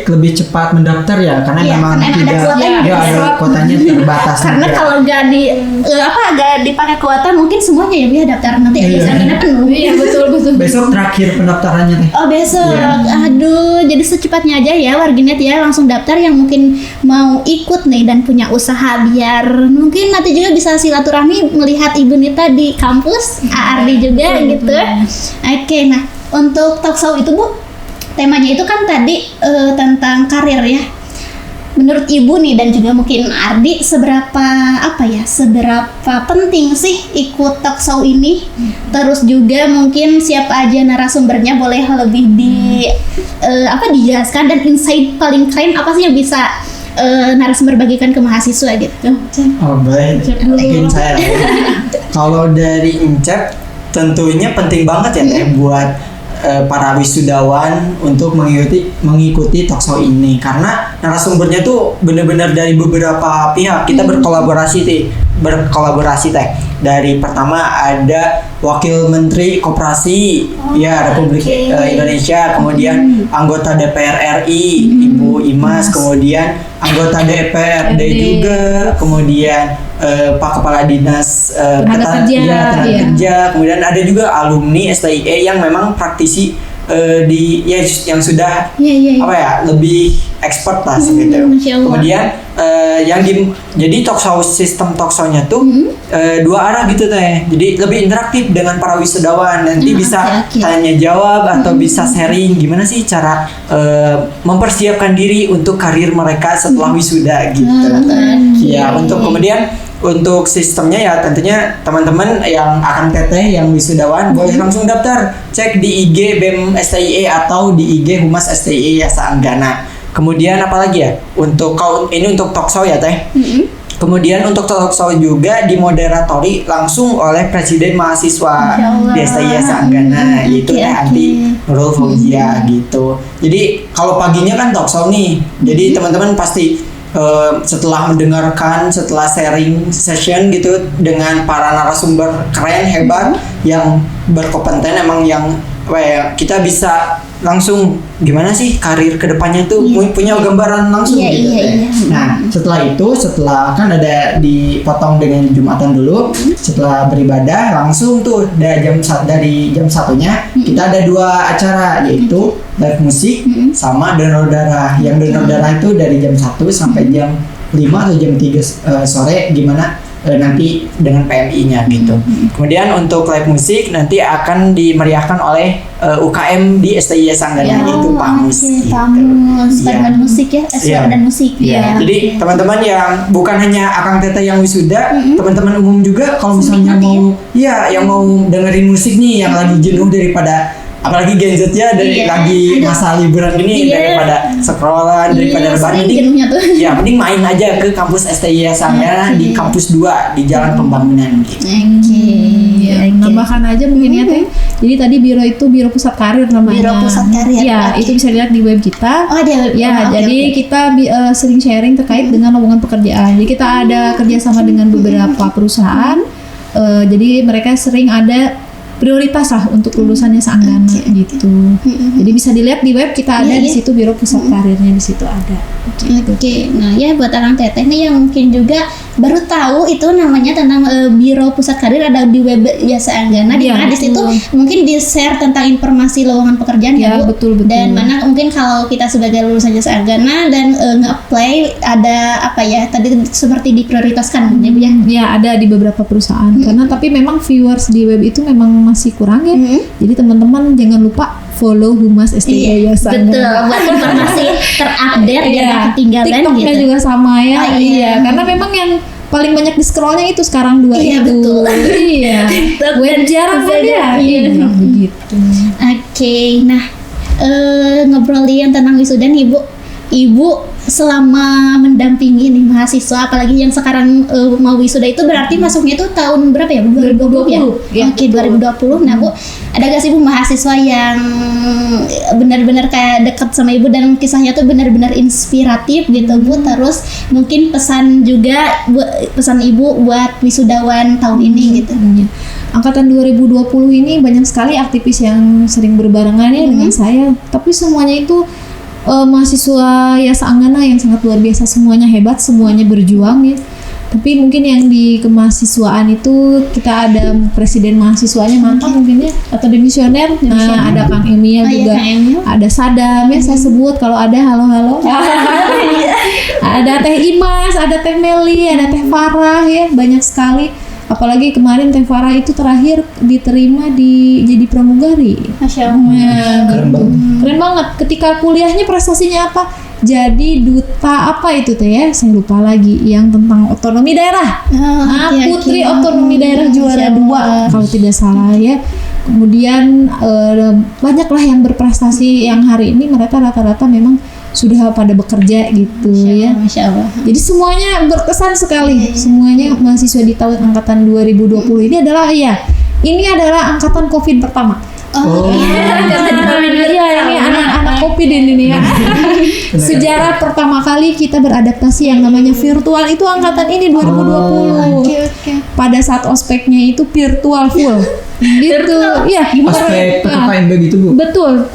lebih cepat mendaftar ya, karena memang ada kuotanya terbatas. Karena kalau nggak dipakai kuota mungkin semuanya ya biar daftar nanti Yasa Anggana penuh. Iya betul. Besok terakhir pendaftarannya teh. Oh besok. Aduh, jadi secepatnya aja ya warginet ya, langsung daftar yang mungkin mau ikut nih dan punya usaha, biar mungkin nanti juga bisa silaturahmi melihat Ibu Nita di kampus ARD juga gitu. Oke, nah untuk talk show itu Bu, temanya itu kan tadi tentang karir ya. menurut Ibu nih dan juga mungkin Ardi, seberapa penting sih ikut talk show ini? Terus juga mungkin siapa aja narasumbernya, boleh lebih dijelaskan, dan insight paling keren apa sih yang bisa narasumber bagikan ke mahasiswa gitu? Oh baik, mungkin saya. Kalau dari Incep tentunya penting banget ya Teh buat para wisudawan untuk mengikuti talk show ini, karena narasumbernya tuh benar-benar dari beberapa pihak. Kita berkolaborasi Teh. Dari pertama ada Wakil Menteri Koperasi Republik Indonesia, kemudian anggota DPR RI Ibu Imas, kemudian anggota DPRD juga, kemudian Pak Kepala Dinas Tenaga Kerja, kemudian ada juga alumni STIE yang memang praktisi yang sudah lebih expert lah gitu. Kemudian jadi sistem talk show-nya tuh dua arah gitu Teh. Jadi lebih interaktif dengan para wisudawan, nanti bisa tanya jawab atau bisa sharing gimana sih cara mempersiapkan diri untuk karir mereka setelah wisuda gitu. Untuk sistemnya ya tentunya teman-teman yang akan teteh yang wisudawan boleh langsung daftar, cek di IG BEM STIE atau di IG Humas STIE Yasa Anggana. Kemudian apalagi ya untuk talk show ya Teh. Kemudian untuk talk show juga dimoderatori langsung oleh Presiden Mahasiswa di STIE Yasa Anggana, yaitu Anti Nurul Fauzia gitu. Jadi kalau paginya kan talk show nih, jadi teman-teman pasti setelah sharing session gitu dengan para narasumber keren hebat yang berkompeten, emang yang kita bisa langsung gimana sih karir kedepannya tuh punya gambaran langsung gitu. Nah setelah kan ada dipotong dengan Jumatan dulu, setelah beribadah langsung tuh dari jam 1-nya kita ada 2 acara, yaitu live musik sama donor darah. Yang donor darah itu dari jam 1 sampai jam 5 atau jam 3 sore, gimana nanti dengan PMI-nya gitu. Kemudian untuk live musik nanti akan dimeriahkan oleh UKM di STIE Yasa Anggana, yaitu PAMUS. Dan musik dan musik. Jadi teman-teman yang bukan hanya akang teteh yang wisuda, teman-teman umum juga kalau misalnya yang mau dengerin musik nih, yang lagi jenuh daripada apalagi Gen Z ya lagi masa liburan ini, daripada scrollan, daripada rebahan, mending main aja ke kampus STIE Yasa Anggana di kampus 2 di Jalan Pembangunan gitu. Nambahkan aja mungkin ya Teh. Jadi tadi biro itu Biro Pusat Karir namanya. Biro Pusat Karir. Itu bisa dilihat di web kita. Jadi kita sering sharing terkait dengan lowongan pekerjaan. Jadi kita ada kerjasama dengan beberapa perusahaan. Jadi mereka sering ada prioritas lah untuk lulusannya Anggana gitu. Jadi bisa dilihat di web kita ada di situ, Biro Pusat Karirnya di situ ada. Nah buat orang teteh nih yang mungkin juga baru tahu itu namanya tentang Biro Pusat Karir, ada di web Yasa Anggana, di mana di situ mungkin di share tentang informasi lowongan pekerjaan Bu. Betul. Dan mana mungkin kalau kita sebagai lulusan Yasa Anggana dan nge-apply ada tadi seperti diprioritaskan Bu ya. Ya ada di beberapa perusahaan karena tapi memang viewers di web itu memang masih kurang ya. Jadi teman-teman jangan lupa follow Humas STIE Yasa Anggana. Betul, buat informasi terupdate jangan ketinggalan. TikToknya gitu. juga sama ya. Karena memang yang paling banyak di scrollnya itu sekarang 2 itu. Betul. Web jarang kan ya. Begitu. Nah ngobrolin tentang wisuda nih Ibu selama mendampingi nih mahasiswa, apalagi yang sekarang mau wisuda, itu berarti masuknya itu tahun berapa ya? 2020 ya? 2020. Nah Bu, ada gak sih Bu mahasiswa yang benar-benar kayak dekat sama Ibu dan kisahnya tuh benar-benar inspiratif gitu Bu? Terus mungkin pesan Ibu buat wisudawan tahun ini gitu. Angkatan 2020 ini banyak sekali aktivis yang sering berbarengan ya dengan saya, tapi semuanya itu mahasiswa Yasa Anggana yang sangat luar biasa, semuanya hebat, semuanya berjuang ya. Tapi mungkin yang di kemahasiswaan itu kita ada presiden mahasiswanya mantan mungkin ya, atau demisioner. Nah ada Kang Emil juga, ada Sadam ya, saya sebut kalau ada halo. Ada Teh Imas, ada Teh Meli, ada Teh Farah ya, banyak sekali. Apalagi kemarin Teh Farah itu terakhir diterima jadi pramugari. Masya Allah. Keren banget. Ketika kuliahnya prestasinya apa? jadi duta apa itu tuh ya? Saya lupa lagi yang tentang otonomi daerah. Putri otonomi daerah juara 2 kalau tidak salah ya. Kemudian banyaklah yang berprestasi yang hari ini mereka rata-rata memang sudah pada bekerja gitu ya. Masya Allah. Jadi semuanya berkesan sekali. Semuanya mahasiswa di tahun angkatan 2020 ini adalah ini adalah angkatan COVID pertama. Iya, ini anak-anak COVID ini nih ya. Sejarah pertama kali kita beradaptasi yang namanya virtual itu angkatan ini 2020. Pada saat ospeknya itu virtual full. Gitu. Iya, Ospek PKKMB gitu, Bu. betul.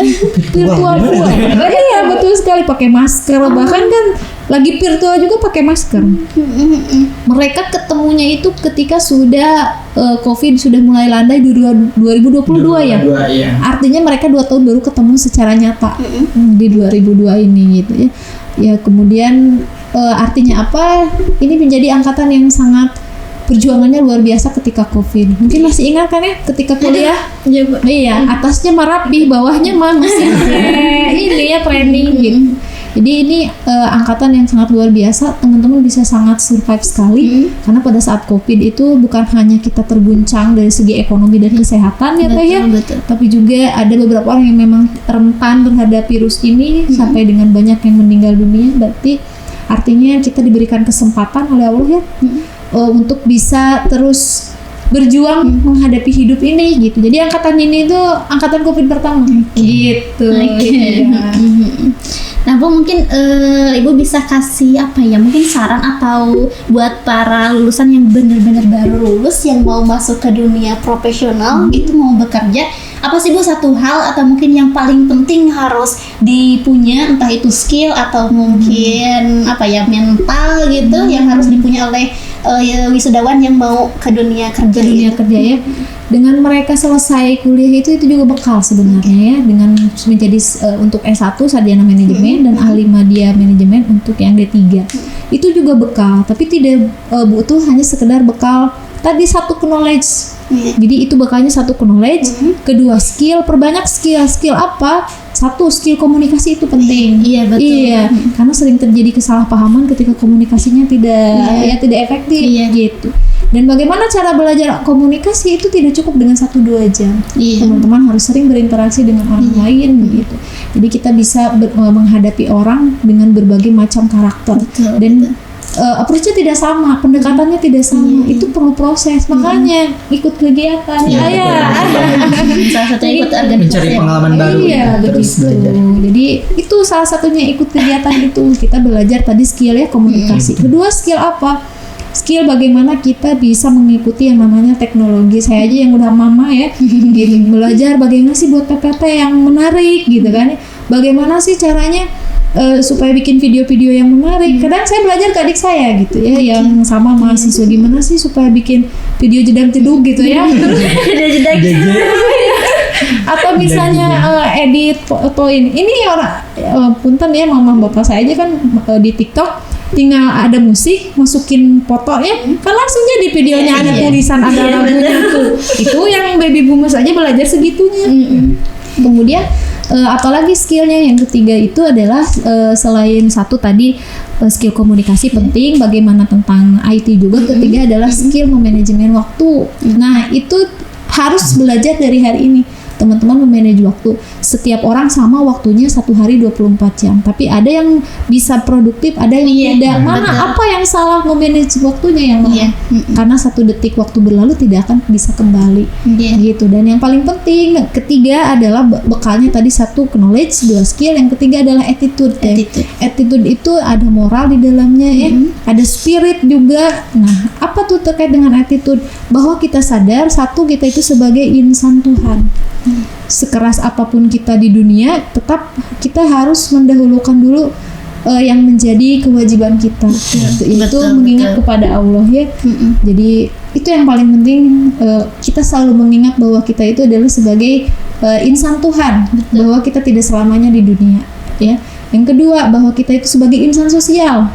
Virtual full. Iya, betul sekali, pakai masker. Bahkan kan lagi virtual juga pakai masker. Mereka ketemunya itu ketika sudah COVID sudah mulai landai di 2022 ya. Iya. Artinya mereka 2 tahun baru ketemu secara nyata di 2002 ini gitu ya. Ya kemudian artinya apa? Ini menjadi angkatan yang sangat perjuangannya luar biasa ketika COVID. Mungkin masih ingat kan ya ketika kuliah? Iya, atasnya merapi, bawahnya masih ini ya training gitu. Jadi ini angkatan yang sangat luar biasa, teman-teman bisa sangat survive sekali karena pada saat COVID itu bukan hanya kita terguncang dari segi ekonomi dan kesehatan ya Teh ya, tapi juga ada beberapa orang yang memang rentan terhadap virus ini sampai dengan banyak yang meninggal dunia. Berarti artinya kita diberikan kesempatan oleh Allah ya untuk bisa terus berjuang menghadapi hidup ini gitu. Jadi angkatan ini itu angkatan COVID pertama gitu. Nah, Bu mungkin Ibu bisa kasih apa ya? Mungkin saran atau buat para lulusan yang benar-benar baru lulus yang mau masuk ke dunia profesional itu mau bekerja, apa sih Bu satu hal atau mungkin yang paling penting harus dipunya, entah itu skill atau mungkin apa ya mental gitu yang harus dipunya oleh wisudawan yang mau ke dunia kerja ya. Dengan mereka selesai kuliah itu juga bekal sebenarnya ya, dengan menjadi untuk S1 sarjana manajemen dan ahli media manajemen untuk yang D3 itu juga bekal, tapi tidak butuh hanya sekedar bekal tadi satu knowledge. Jadi itu bekalnya satu knowledge, kedua skill, perbanyak skill apa? Satu, skill komunikasi itu penting. Iya, betul. Iya, karena sering terjadi kesalahpahaman ketika komunikasinya tidak efektif gitu. Dan bagaimana cara belajar komunikasi itu tidak cukup dengan 1-2 jam. Teman-teman harus sering berinteraksi dengan orang lain begitu. Jadi kita bisa menghadapi orang dengan berbagai macam karakter. Dan approach-nya tidak sama, pendekatannya tidak sama. Itu perlu proses. Makanya ikut kegiatan. Salah satunya ikut mencari pengalaman baru. Terus belajar. Jadi itu salah satunya ikut kegiatan itu. Kita belajar tadi skill ya komunikasi. Kedua skill apa? Skill bagaimana kita bisa mengikuti yang namanya teknologi. Saya aja yang udah mama ya, gitu, belajar bagaimana sih buat PPT yang menarik gitu kan. Bagaimana sih caranya supaya bikin video-video yang menarik. Kadang saya belajar ke adik saya gitu ya, yang sama mahasiswa, gimana sih supaya bikin video jedag-jedug gitu ya. Atau misalnya edit foto ini orang punten ya, mama bapak saya aja kan di TikTok tinggal ada musik, masukin fotonya, kan langsung jadi videonya ada tulisan, ada lagunya tuh. Itu yang baby boomers aja belajar segitunya. Kemudian apalagi skillnya yang ketiga itu adalah selain satu tadi skill komunikasi penting, bagaimana tentang IT juga. Ketiga adalah skill memanajemen waktu. Nah itu harus belajar dari hari ini. Teman-teman memanage waktu. Setiap orang sama waktunya 1 hari 24 jam. Tapi ada yang bisa produktif, ada yang tidak. Mana apa yang salah memanage waktunya yang mana? Karena 1 detik waktu berlalu tidak akan bisa kembali. Gitu. Dan yang paling penting ketiga adalah bekalnya tadi 1 knowledge, 2 skill, yang ketiga adalah attitude. Attitude itu ada moral di dalamnya ya. Ada spirit juga. Nah, apa tuh terkait dengan attitude? Bahwa kita sadar kita itu sebagai insan Tuhan. Sekeras apapun kita di dunia, tetap kita harus mendahulukan dulu yang menjadi kewajiban kita, yaitu mengingat kepada Allah ya. Jadi itu yang paling penting, kita selalu mengingat bahwa kita itu adalah sebagai insan Tuhan, bahwa kita tidak selamanya di dunia ya. Yang kedua, bahwa kita itu sebagai insan sosial.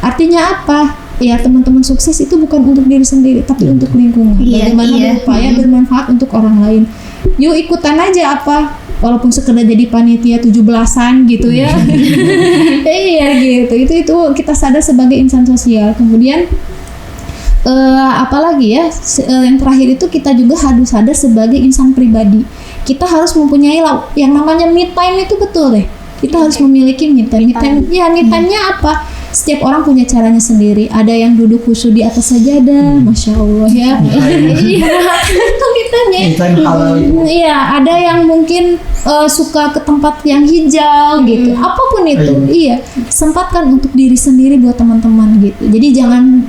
Artinya apa? Ya, teman-teman sukses itu bukan untuk diri sendiri, tapi untuk lingkungan. Bagaimana berupaya bermanfaat untuk orang lain. Yuk ikutan aja apa walaupun sekedar jadi panitia 17-an gitu ya. Iya gitu. Itu kita sadar sebagai insan sosial. Kemudian apalagi ya yang terakhir itu kita juga harus sadar sebagai insan pribadi. Kita harus mempunyai yang namanya me time itu betul deh. Kita harus memiliki me time. Me time-nya apa? Setiap orang punya caranya sendiri. Ada yang duduk khusyuk di atas sajadah, masya Allah ya. Iya, itu kitanya. Iya, ada yang mungkin suka ke tempat yang hijau gitu. Apapun itu, iya. Sempatkan untuk diri sendiri buat teman-teman gitu. Jadi jangan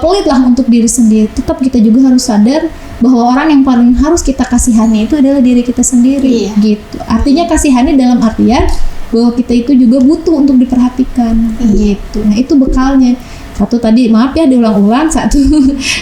pelit lah untuk diri sendiri. Tetap kita juga harus sadar bahwa orang yang paling harus kita kasihani itu adalah diri kita sendiri, gitu. Artinya kasihani dalam artian bahwa kita itu juga butuh untuk diperhatikan, gitu. Nah itu bekalnya. Satu tadi, maaf ya diulang-ulang, satu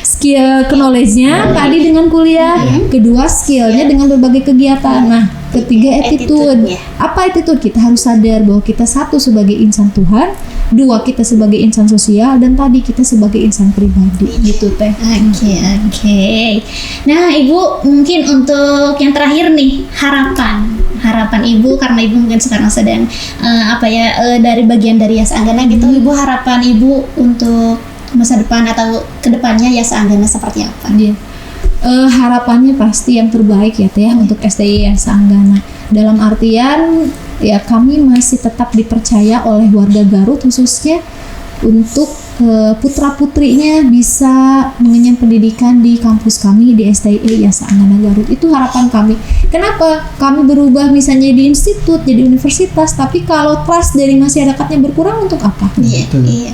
skill knowledge-nya tadi dengan kuliah, kedua skillnya dengan berbagai kegiatan. Nah ketiga attitude. Apa attitude? Kita harus sadar bahwa kita satu sebagai insan Tuhan, dua kita sebagai insan sosial, dan tadi kita sebagai insan pribadi, gitu teh. Oke. Nah Ibu, mungkin untuk yang terakhir nih, harapan Ibu, karena Ibu mungkin sekarang sedang dari bagian dari Yasa Anggana gitu. Ibu, harapan Ibu untuk masa depan atau kedepannya Yasa Anggana seperti apa? Harapannya pasti yang terbaik ya teh untuk STI Yasa Anggana. Dalam artian ya kami masih tetap dipercaya oleh warga Garut khususnya untuk putra-putrinya bisa mengenyam pendidikan di kampus kami di STI Yasa Anggana Garut. Itu harapan kami. Kenapa kami berubah misalnya di institut jadi universitas, tapi kalau trust dari masyarakatnya berkurang untuk apa?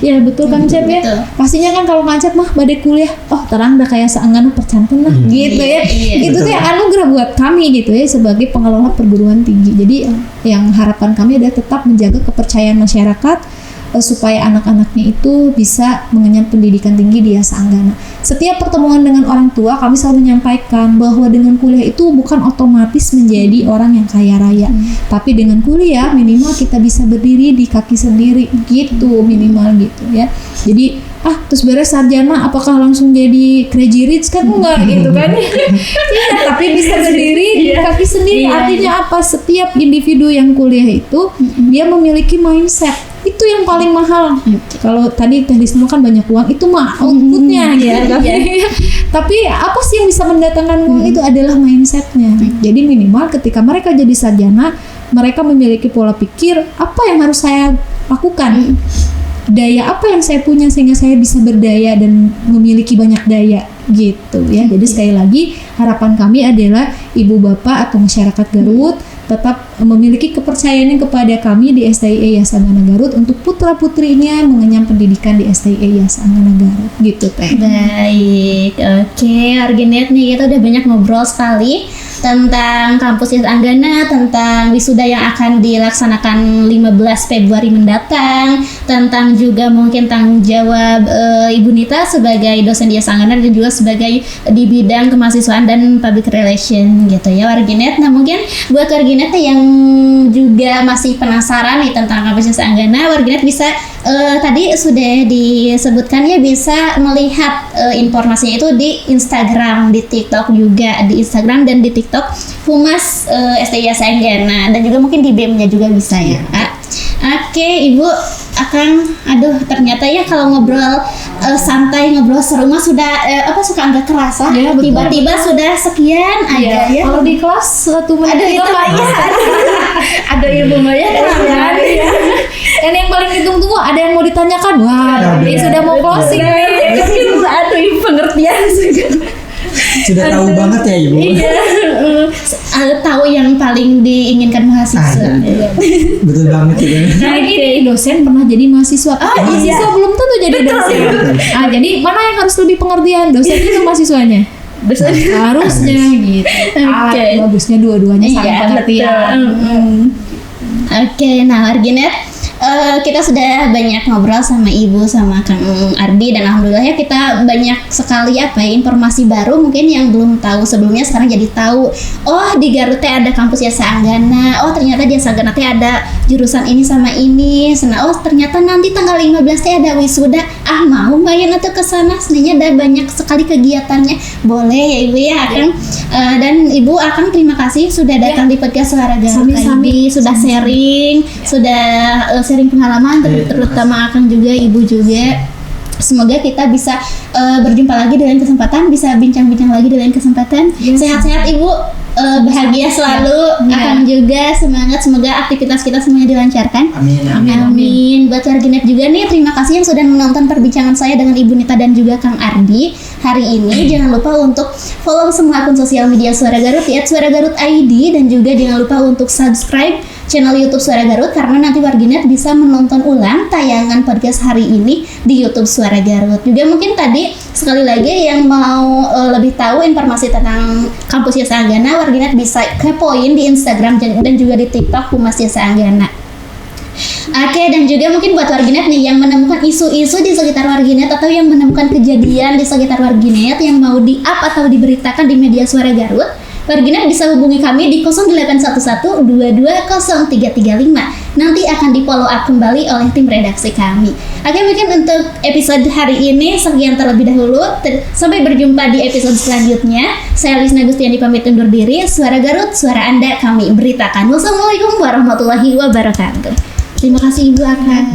Iya betul kan Cep ya. Pastinya kan kalau ngancep mah badai kuliah, terang dah kayak Yasa Anggana percanten lah gitu ya. Itu tuh anugerah buat kami gitu ya sebagai pengelola perguruan tinggi. Jadi yang harapan kami adalah tetap menjaga kepercayaan masyarakat supaya anak-anaknya itu bisa mengenyam pendidikan tinggi di Yasa Anggana. Setiap pertemuan dengan orang tua kami selalu menyampaikan bahwa dengan kuliah itu bukan otomatis menjadi orang yang kaya raya, tapi dengan kuliah minimal kita bisa berdiri di kaki sendiri gitu, minimal gitu ya. Jadi terus beres sarjana apakah langsung jadi crazy rich kan enggak gitu kan. Iya, tapi bisa berdiri di kaki sendiri. Artinya apa? Setiap individu yang kuliah itu dia memiliki mindset. Itu yang paling mahal. Kalau tadi teknis semua kan banyak uang, itu mah outputnya ya. Tapi apa sih yang bisa mendatangkan uang itu adalah mindsetnya. Jadi minimal ketika mereka jadi sarjana, mereka memiliki pola pikir apa yang harus saya lakukan, daya apa yang saya punya sehingga saya bisa berdaya dan memiliki banyak daya gitu ya. Jadi sekali lagi harapan kami adalah ibu bapak atau masyarakat Garut tetap memiliki kepercayaan kepada kami di STI Yasa Anggana Garut untuk putra-putrinya mengenyam pendidikan di STI Yasa Anggana Garut gitu teh. Baik, oke, Argenet nih kita udah banyak ngobrol sekali tentang kampus Yasa Anggana, tentang wisuda yang akan dilaksanakan 15 Februari mendatang, tentang juga mungkin tanggung jawab Ibu Nita sebagai dosen di Yasa Anggana dan juga sebagai di bidang kemahasiswaan dan public relation gitu ya Argenet. Nah mungkin buat Argenet yang juga masih penasaran nih tentang kampus Yasa Anggana, Warginet bisa tadi sudah disebutkan ya, bisa melihat informasinya itu di Instagram, di TikTok juga, di Instagram dan di TikTok Humas STI Yasa Anggana, dan juga mungkin di BEM-nya juga bisa ya. Oke, Ibu ternyata ya kalau ngobrol santai, ngobrol seru mah sudah suka agak kerasa ya, tiba-tiba sudah sekian aja ya. Kalau di kelas 1 menit ada ilmu ya kan. Dan yang paling ditunggu ada yang mau ditanyakan. Wah, ini sudah mau closing. Aduh, Ibu pengertian sudah tahu banget ya Ibu. Iya. Tahu yang paling diinginkan mahasiswa. Betul banget itu. Nah ini dosen pernah jadi mahasiswa. Mahasiswa belum tentu jadi dosen. Jadi mana yang harus lebih pengertian, dosen itu mahasiswanya? Harusnya gitu. Bagusnya dua-duanya saling pengertian. Oke, nah Argenet, kita sudah banyak ngobrol sama Ibu sama Kang Ardi, dan alhamdulillah ya kita banyak sekali informasi baru mungkin yang belum tahu sebelumnya, sekarang jadi tahu. Oh, di Garut teh ada kampus Jasa Anggana. Oh, ternyata Jasa Anggana teh ada jurusan ini sama ini. Oh, ternyata nanti tanggal 15 teh ada wisuda. Mau main atau ke sana? Sebenarnya ada banyak sekali kegiatannya. Boleh ya Ibu ya, Akang. Dan Ibu Akang terima kasih sudah datang di podcast Suara Garut ID, sudah sharing, sharing pengalaman, terutama Akang juga, Ibu juga. Semoga kita bisa berjumpa lagi dengan kesempatan, bisa bincang-bincang lagi dengan kesempatan. Sehat-sehat Ibu, bahagia selalu. Akang juga semangat, semoga aktivitas kita semuanya dilancarkan. Amin. Buat warganet juga nih, terima kasih yang sudah menonton perbincangan saya dengan Ibu Nita dan juga Kang Ardi hari ini. Jangan lupa untuk follow semua akun sosial media Suara Garut di @suaragarut.id, dan juga jangan lupa untuk subscribe channel YouTube Suara Garut, karena nanti warganet bisa menonton ulang tayangan podcast hari ini di YouTube Suara Garut. Juga mungkin tadi sekali lagi yang mau lebih tahu informasi tentang kampus Jasa Anggana, warganet bisa kepoin di Instagram dan juga di TikTok Humas Jasa Anggana. Oke, dan juga mungkin buat warganet nih yang menemukan isu-isu di sekitar warganet atau yang menemukan kejadian di sekitar warganet yang mau di-up atau diberitakan di media Suara Garut, warganet bisa hubungi kami di 0811-220335. Nanti akan di-follow up kembali oleh tim redaksi kami. Oke, mungkin untuk episode hari ini sekian terlebih dahulu. Sampai berjumpa di episode selanjutnya. Saya Lisna Gustiani pamit undur diri. Suara Garut, suara Anda kami beritakan. Wassalamualaikum warahmatullahi wabarakatuh. Terima kasih Ibu Akang.